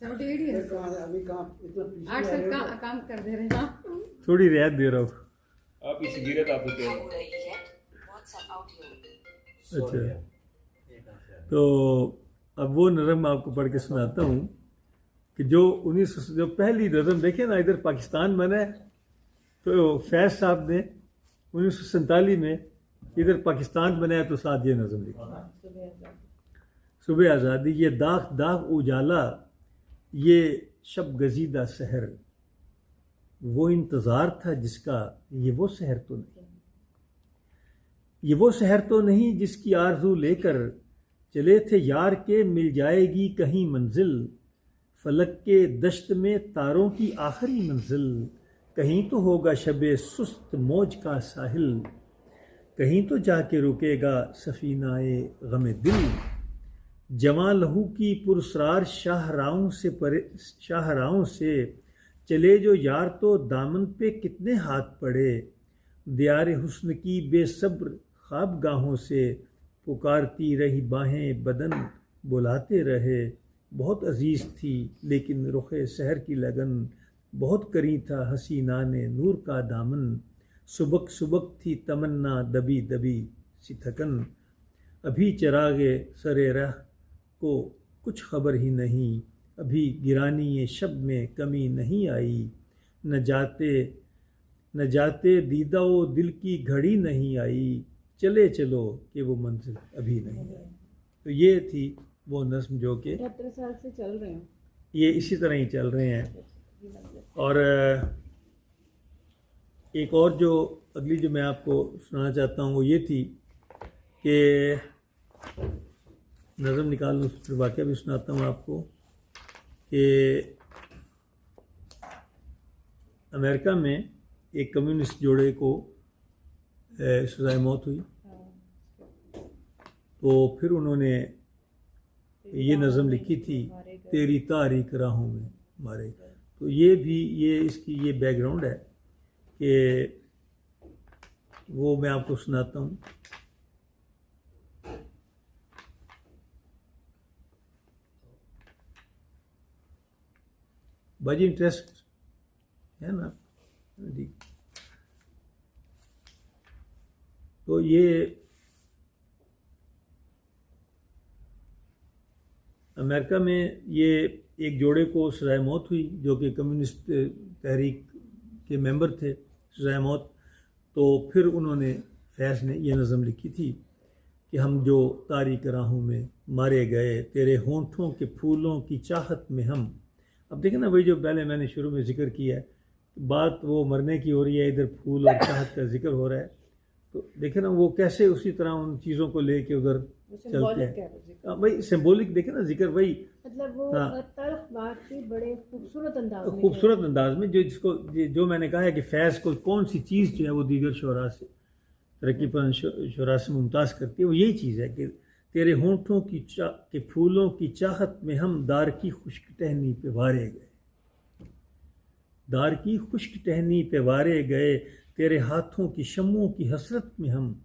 S6: 78 years।
S5: अभी काम इतना पीछे
S6: 8
S5: आ
S6: साल
S5: रहे हो।
S6: काम कर दे रहे हैं। हाँ।
S1: थोड़ी रियायत दे रहा हूँ।
S4: आप इस गिरत आप होते हैं।
S1: अच्छा, तो अब वो नज़म आपको पढ़ के सुनाता हूँ कि जो 1900 जो पहली नज़म देखे ना, इधर पाकिस्तान बना है तो फैज़ साहब ने 1947 में इधर पाकिस्तान बनाया तो साथ ये नज़म लिखी, सुबह आज़ादी। ये दाग दाग उजाला, ये शब गजीदा शहर, वो इंतज़ार था जिसका, ये वो शहर तो नहीं, ये वो शहर तो नहीं जिसकी आरज़ू लेकर चले थे यार के मिल जाएगी कहीं मंजिल। फलक के दश्त में तारों की आखिरी मंजिल, कहीं तो होगा शबे सुस्त मौज का साहिल, कहीं तो जाके रुकेगा सफ़ीनाए गमे दिल। जवां लहू की पुरस्रार शाहराहों से चले जो यार तो दामन पे कितने हाथ पड़े। दियारे हुस्न की बेसब्र ख्वाबगाहों से पुकारती रही बाहें बदन बुलाते रहे। बहुत अजीज़ थी लेकिन रुखे शहर की लगन, बहुत करी था हसीना ने नूर का दामन। सुबक सुबक थी तमन्ना दबी दबी सी थकन, अभी चरागे सरे रह को कुछ खबर ही नहीं। अभी गिरानी ये शब में कमी नहीं आई, न जाते दीदा वो दिल की घड़ी नहीं आई। चले चलो कि वो मंजिल अभी नहीं आई। तो ये थी वो नज़्म जो कि
S2: 78 साल से चल रहे हैं।
S1: ये इसी तरह ही चल रहे हैं। और एक और जो अगली जो मैं आपको सुनाना चाहता हूँ वो ये थी कि नज़म निकाल लूँ, फिर वाक़या भी सुनाता हूँ आपको कि अमेरिका में एक कम्युनिस्ट जोड़े को सज़ाए मौत हुई। तो फिर उन्होंने ये नज़म लिखी थी, तेरी तारीक राहों में मारे गए। तो ये भी इसकी ये बैकग्राउंड है कि वो मैं आपको सुनाता हूँ। बाजी इंटरेस्ट है ना जी। तो ये अमेरिका में ये एक जोड़े को सज़ाए मौत हुई जो कि कम्युनिस्ट तहरीक के मेंबर थे, सज़ाए मौत। तो फिर उन्होंने फैज़ ने ये नज़म लिखी थी कि हम जो तारीक राहों में मारे गए, तेरे होंठों के फूलों की चाहत में हम। अब देखें ना, वही जो पहले मैंने शुरू में जिक्र किया है, बात वो मरने की हो रही है, इधर फूल और चाहत का जिक्र हो रहा है। तो देखें ना वो कैसे उसी तरह उन चीज़ों को ले के उधर चलते
S2: symbolic है
S1: हैं।
S2: वो जिक्र।
S1: वही सिंबॉलिक देखे ना जिक्र, वही
S6: मतलब वो
S1: हाँ।
S6: तल्ख बात भी बड़े खूबसूरत अंदाज में
S1: खूबसूरत अंदाज में, जो मैंने कहा है कि फैज़ को कौन सी चीज़ जो है वो दीगर शुरा से तरक्की पर शुरा से मुमताज़ करती है, वो यही चीज़ है कि तेरे होंठों के फूलों की चाहत में हम दार की खुश्क टहनी पे वारे गए, दार की खुश्क टहनी पे वारे गए, तेरे हाथों की शम्मों की हसरत में हम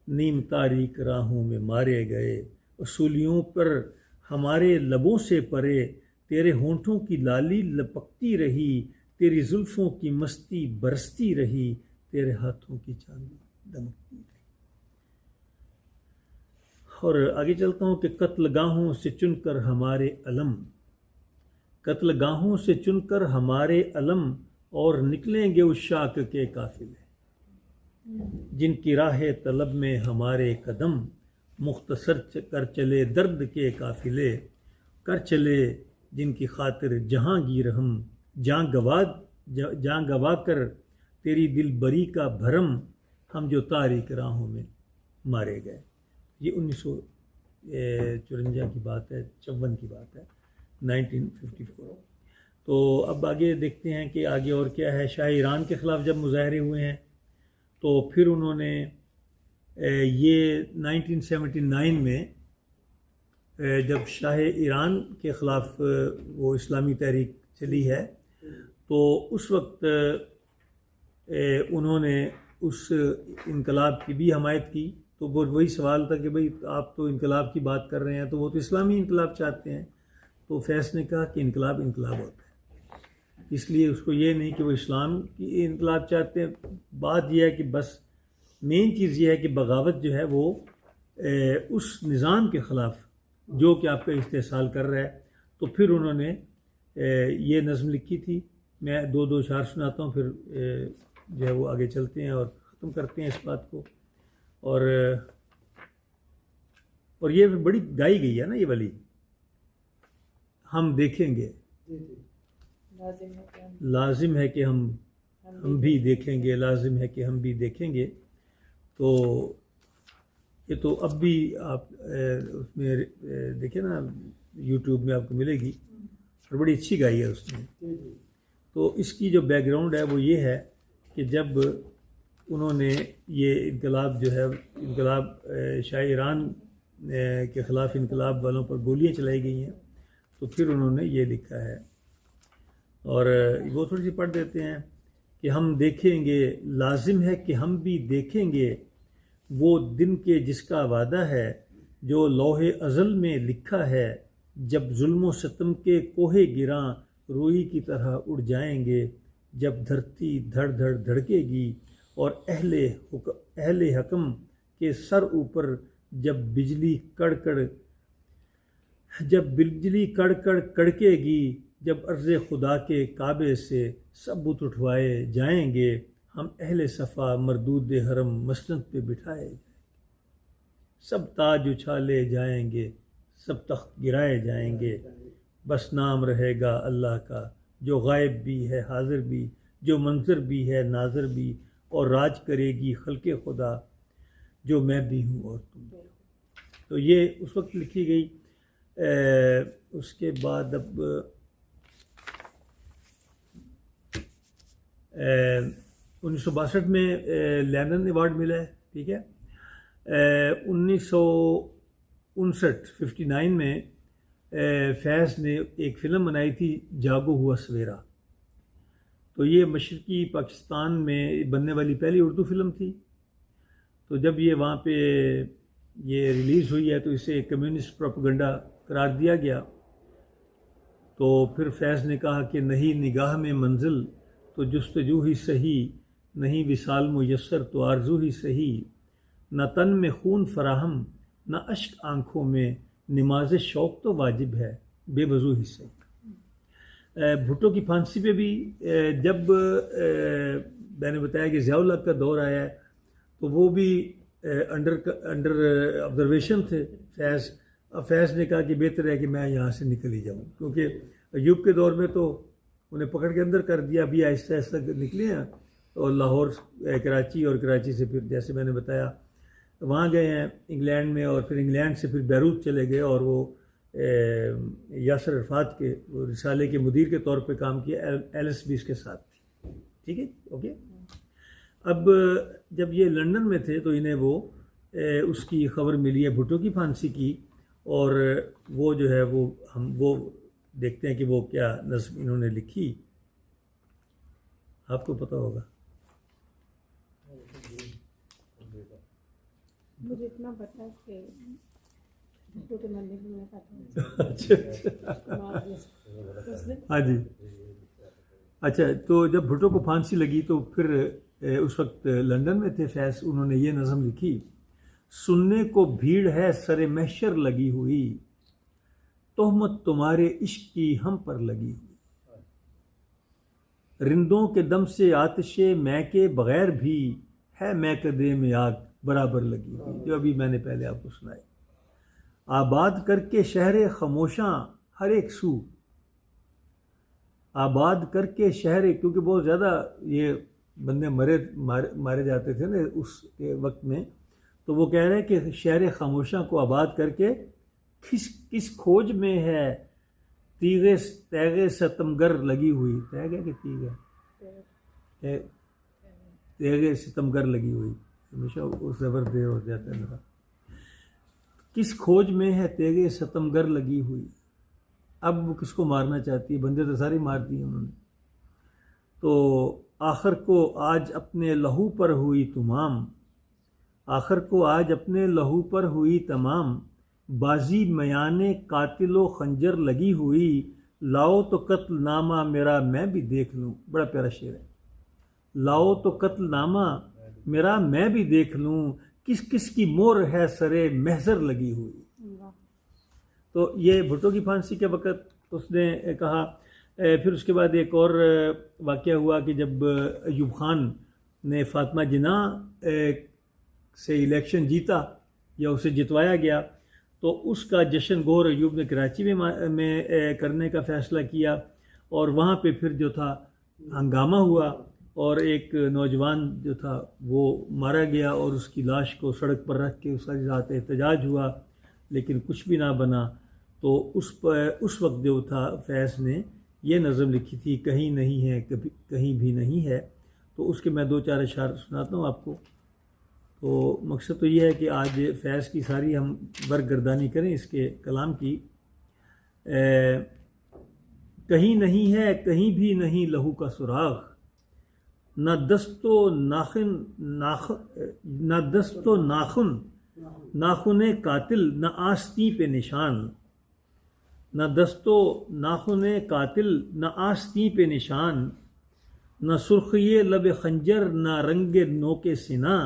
S1: नीम तारीक राहों में मारे गए, उसूलियों पर हमारे लबों से परे, तेरे होंठों की लाली लपकती रही, तेरी जुल्फ़ों की मस्ती बरसती रही, तेरे हाथों की चांदी दमकती रही। और आगे चलता हूँ कि कत्लगाहों से चुनकर हमारे अलम, कत्लगाहों से चुनकर हमारे अलम, और निकलेंगे उस शाक के काफिले, जिनकी राह तलब में हमारे कदम, मुख्तसर कर चले दर्द के काफिले, कर चले जिनकी खातिर जहांगीर हम, जान गवा कर तेरी दिल बरी का भरम, हम जो तारीक राहों में मारे गए। ये 1954 की बात है, 54 की बात है, 1954। तो अब आगे देखते हैं कि आगे और क्या है। शाह ईरान के ख़िलाफ़ जब मुजाहरे हुए हैं तो फिर उन्होंने ये 1979 में जब शाह ईरान के ख़िलाफ़ वो इस्लामी तहरीक चली है तो उस वक्त उन्होंने उस इनकलाब की भी हमायत की। तो वो वही सवाल था कि भाई आप तो इनकलाब की बात कर रहे हैं, तो वो तो इस्लामी इनकलाब चाहते हैं। तो फैज़ ने कहा कि इनकलाब इनकलाब होता है, इसलिए उसको ये नहीं कि वो इस्लाम की इनकलाब चाहते हैं। बात यह है कि बस मेन चीज़ ये है कि बगावत जो है वो उस निज़ाम के ख़िलाफ़ जो कि आपका इस्तेसाल कर रहा है। तो फिर उन्होंने ये नज़्म लिखी थी। मैं दो अशार सुनाता हूँ, फिर जो है वो आगे चलते हैं और ख़त्म करते हैं इस बात को। और ये बड़ी गाई गई है ना ये वाली, हम देखेंगे, लाजिम है कि हम भी देखेंगे, लाजिम है कि हम भी देखेंगे। तो ये तो अब भी आप उसमें देखें ना, यूट्यूब में आपको मिलेगी, और बड़ी अच्छी गाई है उसने। तो इसकी जो बैकग्राउंड है वो ये है कि जब उन्होंने ये इनकलाब जो है, इनकलाब शाह ईरान के ख़िलाफ़ इनकलाब वालों पर गोलियां चलाई गई हैं, तो फिर उन्होंने ये लिखा है। और वो थोड़ी सी पढ़ देते हैं कि हम देखेंगे, लाजिम है कि हम भी देखेंगे, वो दिन के जिसका वादा है, जो लौहे अज़ल में लिखा है, जब जुल्म सितम के कोहे गिरां रूई की तरह उड़ जाएंगे, जब धरती धड़ धड़ धड़केगी और अहले हकम के सर ऊपर जब बिजली कड़कड़ कड़केगी, जब अर्ज़े खुदा के काबे से सब बुत उठवाए जाएंगे, हम अहले सफ़ा मरदूद हरम मसनद पे बिठाए जाएंगे, सब ताज उछाले जाएंगे, सब तख्त गिराए जाएंगे, बस नाम रहेगा अल्लाह का, जो गायब भी है हाजिर भी, जो मंजर भी है नाज़िर भी, और राज करेगी खल्के खुदा, जो मैं भी हूँ और तुम भी हो। तो ये उस वक्त लिखी गई। उसके बाद अब 1962 में लेनिन अवार्ड मिला है, ठीक है। 1959 में फैज़ ने एक फ़िल्म बनाई थी, जागो हुआ सवेरा। तो ये मशरक़ी पाकिस्तान में बनने वाली पहली उर्दू फ़िल्म थी। तो जब ये वहाँ पे ये रिलीज़ हुई है तो इसे कम्युनिस्ट प्रोपेगेंडा करार दिया गया। तो फिर फैज़ ने कहा कि नहीं निगाह में मंजिल तो जुस्तजू ही सही, नहीं विसाल मुयस्सर तो आरज़ू ही सही, न तन में खून फराहम न अश्क आँखों में, नमाज शौक़ तो वाजिब है बेवज़ू ही सही। भुट्टो की फांसी पे भी जब मैंने बताया कि ज़ियाउल हक़ का दौर आया है तो वो भी अंडर ऑब्जर्वेशन थे फैज़। अब फैज़ ने कहा कि बेहतर है कि मैं यहाँ से निकल ही जाऊँ, क्योंकि अयूब के दौर में तो उन्हें पकड़ के अंदर कर दिया, अभी आहिस्ता आहिस्ता निकले हैं। और लाहौर कराची, और कराची से फिर जैसे मैंने बताया वहाँ गए हैं इंग्लैंड में, और फिर इंग्लैंड से फिर बैरूत चले गए, और वो यासर अरफात के वो रिसाले के मुदीर के तौर पे काम किया, LSB के साथ थी। ठीक है, ओके। अब जब ये लंदन में थे तो इन्हें वो उसकी खबर मिली है भुट्टो की फांसी की, और वो जो है वो देखते हैं कि वो क्या नज़्म इन्होंने लिखी, आपको पता होगा।
S6: मुझे इतना पता है कि भुट्टो के मंदिर में मैं खाता हूँ।
S1: हाँ जी, अच्छा। तो जब भुट्टो को फांसी लगी तो फिर उस वक्त लंदन में थे फैज़, उन्होंने ये नज़म लिखी, सुनने को भीड़ है सरे महशर लगी हुई, तोहमत तुम्हारे इश्क की हम पर लगी हुई, रिंदों के दम से आतिशे मैं के बग़ैर भी है मैकदे में आग बराबर लगी हुई, जो अभी मैंने पहले आपको सुनाई। आबाद करके शहर खामोशां हर एक सू, आबाद करके शहर, क्योंकि बहुत ज़्यादा ये बंदे मारे जाते थे ना उस वक्त में, तो वो कह रहे हैं कि शहर खामोशां को आबाद करके किस खोज में है तैगे सितमगर लगी हुई, तैग है कि तीग है, तैगे सितमगर लगी हुई, हमेशा उस ज़बर देर हो जाता है मेरा। किस खोज में है तेगे सितमगर लगी हुई, अब वो किसको मारना चाहती है, बंदे तो सारे मार दिए उन्होंने। तो आखिर को आज अपने लहू पर हुई तमाम, आखिर को आज अपने लहू पर हुई तमाम, बाजी मयाने कातिलो खंजर लगी हुई, लाओ तो कत्ल नामा मेरा मैं भी देख लूँ, बड़ा प्यारा शेर है। लाओ तो कत्ल नामा मेरा मैं भी देख लूँ, किस किस की मोर है सरे महजर लगी हुई। तो ये भुट्टो की फांसी के वक़्त उसने कहा। फिर उसके बाद एक और वाक़या हुआ कि जब अयूब ख़ान ने फ़ातिमा जिन्ना से इलेक्शन जीता या उसे जितवाया गया, तो उसका जश्न गौर अयूब ने कराची में करने का फ़ैसला किया, और वहाँ पे फिर जो था हंगामा हुआ, और एक नौजवान जो था वो मारा गया, और उसकी लाश को सड़क पर रख के सारी रात एहतजाज हुआ, लेकिन कुछ भी ना बना। तो उस वक्त जो था फैज़ ने ये नज़म लिखी थी, कहीं नहीं है कभी कहीं भी नहीं है। तो उसके मैं 2-4 अशार सुनाता हूँ आपको। तो मकसद तो ये है कि आज फैज़ की सारी हम बरगर्दानी करें इसके कलाम की। कहीं नहीं है कहीं भी नहीं लहू का सुराग, न दस्तो नाखुन नाखुने कातिल न आस्ती पे निशान, न दस्तो नाखुने कातिल न आस्ती पे निशान, न सुर्खिए लब खंजर न रंगे नोके सिना,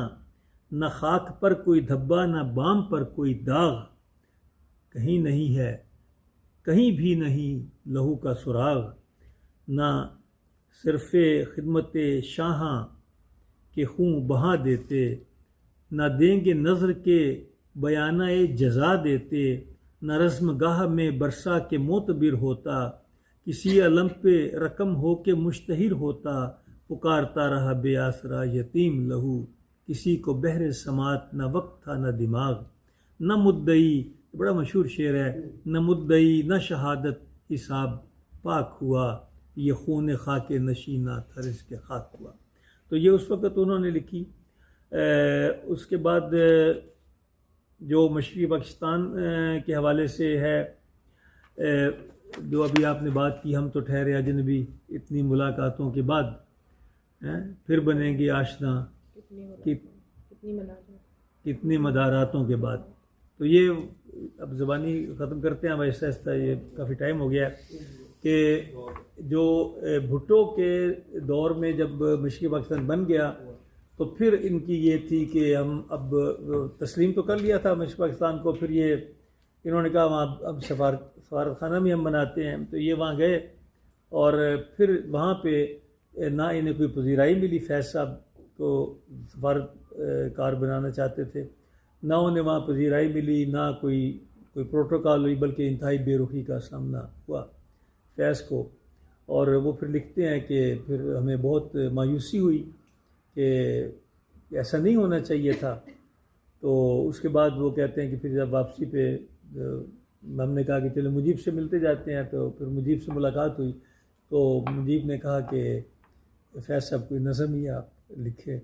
S1: न खाक पर कोई धब्बा न बाम पर कोई दाग, कहीं नहीं है कहीं भी नहीं लहू का सुराग, न सिर्फ़े खिदमत शाहां के खून बहा देते, न देंगे नज़र के बयाना जज़ा देते, न रस्मगाह में बरसा के मोतबिर होता, किसी अलम पे रकम हो के मुश्तहिर होता, पुकारता रहा बेआसरा यतीम लहू, किसी को बहरे समात न वक्त था न दिमाग, न मुद्दई, बड़ा मशहूर शेर है, न मुद्दई न शहादत हिसाब पाक हुआ, ये खून खाके नशीना थरस के खाक हुआ। तो ये उस वक़्त उन्होंने लिखी। उसके बाद जो मशरक़ी पाकिस्तान के हवाले से है, जो अभी आपने बात की, हम तो ठहरे अजनबी इतनी मुलाकातों के बाद फिर बनेंगे आशना कितनी मदारातों के बाद। तो ये अब ज़बानी ख़त्म करते हैं हम ऐसा ऐसा, ये काफ़ी टाइम हो गया कि जो भुट्टो के दौर में जब मशरक़ी पाकिस्तान बन गया तो फिर इनकी ये थी कि हम अब तस्लीम तो कर लिया था मशरक़ी पाकिस्तान को, फिर ये इन्होंने कहा वहाँ अब सफारतखाना भी हम बनाते हैं। तो ये वहाँ गए और फिर वहाँ पे ना इन्हें कोई पजीराई मिली, फैज़ साहब को सफारतकार बनाना चाहते थे, ना उन्हें वहाँ पजीराई मिली, ना कोई प्रोटोकॉल हुई, बल्कि इंतहाई बेरुखी का सामना हुआ फैज़ को। और वो फिर लिखते हैं कि फिर हमें बहुत मायूसी हुई कि ऐसा नहीं होना चाहिए था तो उसके बाद वो कहते हैं कि फिर जब वापसी पे हमने कहा कि चलो मुजीब से मिलते जाते हैं, तो फिर मुजीब से मुलाकात हुई। तो मुजीब ने कहा कि फैज़ साहब कोई नज़म ही आप लिखे।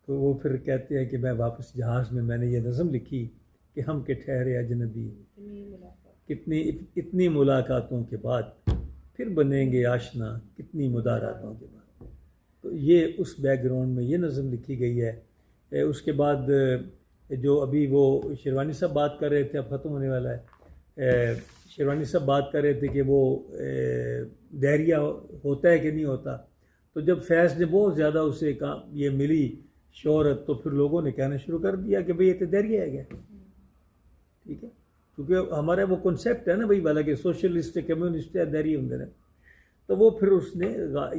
S1: तो वो फिर कहते हैं कि मैं वापस जहाज़ में मैंने ये नज़म लिखी कि हम के ठहरे अजनबी, कितनी इतनी मुलाकातों के बाद फिर बनेंगे आशना, कितनी मुदारातों के बाद। तो ये उस बैकग्राउंड में ये नज़म लिखी गई है। उसके बाद जो अभी वो शेरवानी साहब बात कर रहे थे, अब ख़त्म होने वाला है। शेरवानी साहब बात कर रहे थे कि वो दहरिया होता है कि नहीं होता। तो जब फैज़ ने बहुत ज़्यादा उसे ये मिली शोहरत, तो फिर लोगों ने कहना शुरू कर दिया कि भाई ये तो दहरिया है क्या। ठीक है, क्योंकि हमारा वो कॉन्सेप्ट है ना भाई वाला कि सोशलिस्ट है, कम्युनिस्ट है, दहरिया होंगे ना। तो वो फिर उसने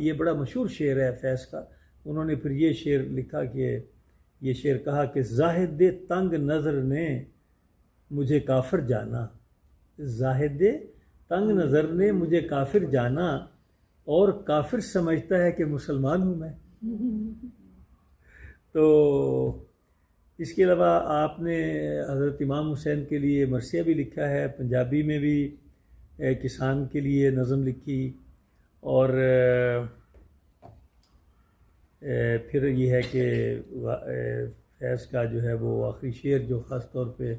S1: ये बड़ा मशहूर शेर है फैज़ का, उन्होंने फिर ये शेर लिखा कि ये शेर कहा कि ज़ाहिद तंग नज़र ने मुझे काफिर जाना, ज़ाहिद तंग नज़र ने मुझे काफिर जाना, और काफिर समझता है कि मुसलमान हूँ मैं। तो इसके अलावा आपने हज़रत इमाम हुसैन के लिए मरसिया भी लिखा है, पंजाबी में भी किसान के लिए नज़म लिखी। और फिर ये है कि फैज़ का जो है वो आखिरी शेर जो ख़ास तौर पे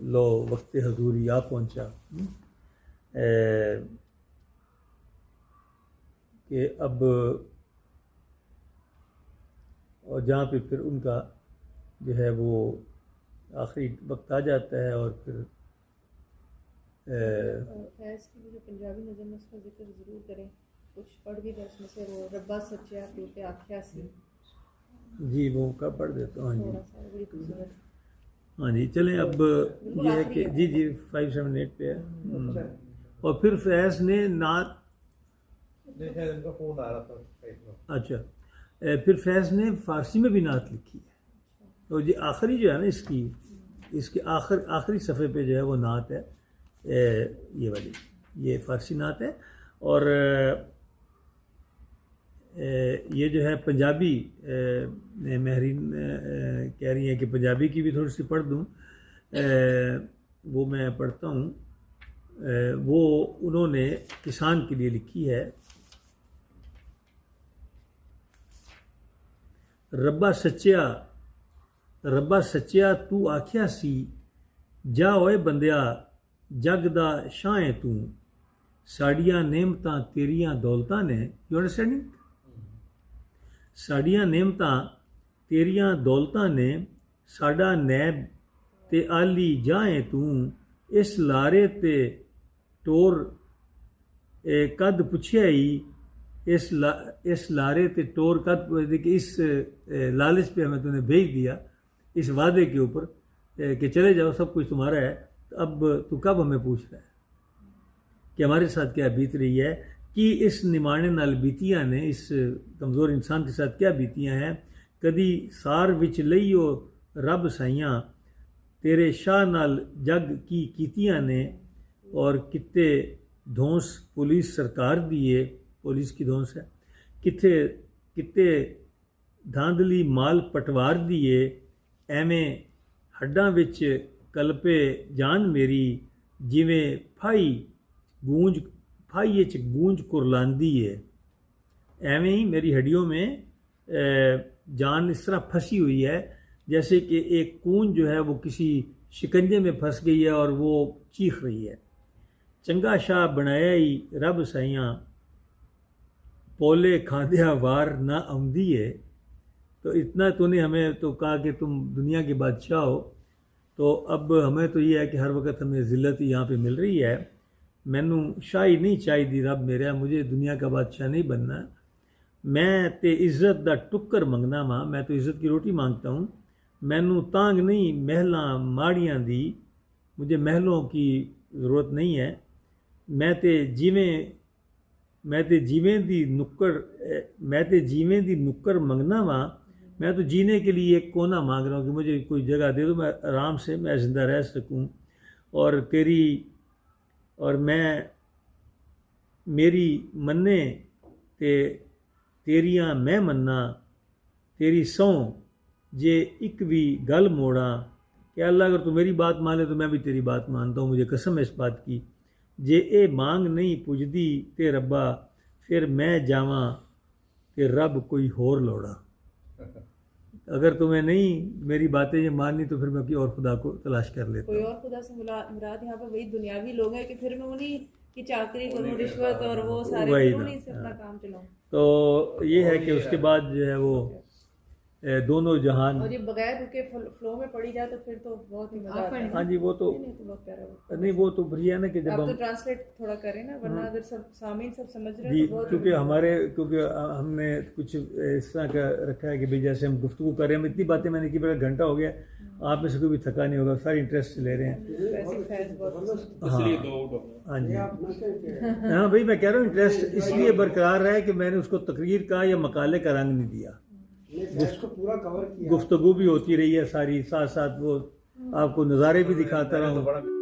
S1: लो वक्त हजूरी आ पहुँचा, कि अब, और जहाँ पे फिर उनका जो है वो आखिरी वक्त आ जाता है। और फिर
S2: फैज़ की जो पंजाबी नज़म है उसका जिक्र ज़रूर करें, कुछ पढ़ भी दस में से वो रब्बा सच्चा तू ते आख्या सी।
S1: जी वो का पढ़ देता हूँ। हाँ जी,
S2: थोड़ा सा बड़ी खूबसूरत।
S1: हाँ जी, चलें। अब ये है कि जी 578 पे है। और फिर फैज़ ने नात,
S3: इनका फोन आ रहा था।
S1: अच्छा, फिर फैज़ ने फ़ारसी में भी नात लिखी है। तो ये आखिरी जो है ना इसके आखिरी सफ़े पे जो है वो नात है, ये वाली, ये फ़ारसी नात है। और ये जो है पंजाबी, महरीन कह रही है कि पंजाबी की भी थोड़ी सी पढ़ दूँ, वो मैं पढ़ता हूँ। वो उन्होंने किसान के लिए लिखी है। रब्बा सच्चिया तू आख्या सी, जा ओए बंदिया जग दा शाह है तू, साड़ियाँ नेमतां तेरियां दौलतां ने। You understanding? साड़ियाँ नेमतां तेरियां दौलतां ने, साडा नैब ते आली जाए तू, इस लारे ते टोर कद पुछिया ही, इस लारे ते टोर कद, इस लालच पे हमें तूने भेज दिया, इस वादे के ऊपर कि चले जाओ सब कुछ तुम्हारा है, तो अब तू कब हमें पूछ रहा है कि हमारे साथ क्या बीत रही है, कि इस निमाणे नाल बीतियां ने, इस कमज़ोर इंसान के साथ क्या बीतियां हैं। कदी सार विच लईओ रब साइयां, तेरे शाह नाल जग की कीतियां ने, और किते धौंस पुलिस सरकार दिए, पुलिस की धौंस है, किते धांधली माल पटवार दिए, एवें हड्डां विच कलपे जान मेरी, जिवें फाई गूंज कुरलांदी है। एवें ही मेरी हड्डियों में जान इस तरह फंसी हुई है जैसे कि एक कूंज जो है वो किसी शिकंजे में फंस गई है और वो चीख रही है। चंगा शाह बनाया ही रब साइयां, पोले खांदिया वार ना आउंदी है। तो इतना तूने हमें तो कहा कि तुम दुनिया के बादशाह हो, तो अब हमें तो ये है कि हर वक्त हमें ज़िल्लत यहाँ पे मिल रही है। मैनू शाही नहीं चाहिए रब मेरा, मुझे दुनिया का बादशाह नहीं बनना। मैं ते इज़्ज़त दा टुक्कर मंगना वा, मैं तो इज़्ज़त की रोटी मांगता हूँ। मैनू तांग नहीं महलां माड़ियां दी, मुझे महलों की ज़रूरत नहीं है। मैं ते जीवें दी नुक्कर मंगना वा, मैं तो जीने के लिए एक कोना मांग रहा हूँ कि मुझे कोई जगह दे दो, मैं आराम से मैं ज़िंदा रह सकूँ। और मैं मेरी मन्ने ते तेरियां मैं मन्ना, तेरी सौं जे एक भी गल मोड़ा कि अल्लाह अगर तू मेरी बात माने तो मैं भी तेरी बात मानता हूँ, मुझे कसम है इस बात की, जे ए मांग नहीं पुजदी ते रब्बा फिर मैं जावा कि रब कोई होर लोड़ा। अगर तुम्हें नहीं मेरी बातें ये माननी तो फिर मैं कोई और खुदा को तलाश कर लेता
S2: कोई
S1: हूँ।
S2: और खुदा से मुराद यहाँ पे वही दुनियावी लोग हैं कि फिर मैं उन्हीं की चाकरी करूँ, रिश्वत और वो सारे,
S1: वही
S2: फिर
S1: ना,
S2: उन्हीं से अपना काम चलाऊँ।
S1: तो ये है कि उसके बाद जो है वो दोनों जहान,
S2: और ये बगैर रुके फ्लो में पड़ी जाए तो फिर तो बहुत ही मजा आता है।
S1: हाँ जी वो तो
S2: नहीं तो बहुत प्यारा होता
S1: नहीं, वो तो बढ़िया ना कि
S2: है।
S1: जब
S2: आप तो
S1: हम
S2: ट्रांसलेट थोड़ा करें ना, वरना अगर सब सामीन सब समझ रहे
S1: जी,
S2: हैं तो बहुत
S1: क्योंकि हमने कुछ इस तरह का रखा है कि भाई जैसे हम गुफ्तगू कर रहे हैं, इतनी बातें मैंने की, मेरा घंटा हो गया, आप में से कोई भी थका नहीं होगा, सारी इंटरेस्ट ले रहे हैं।
S2: वैसी फैज बहुत
S4: इसलिए 2 आउट हो गए।
S1: हाँ जी,
S5: आप ना कहें
S1: हाँ भाई मैं कह रहा हूँ इंटरेस्ट इसलिए बरकरार रहा है कि मैंने उसको तकरीर का या मकाले का रंग नहीं दिया,
S5: उसको पूरा कवर किया।
S1: गुफ्तगू भी होती रही है सारी, साथ साथ वो आपको नज़ारे भी दिखाता रहा हूँ।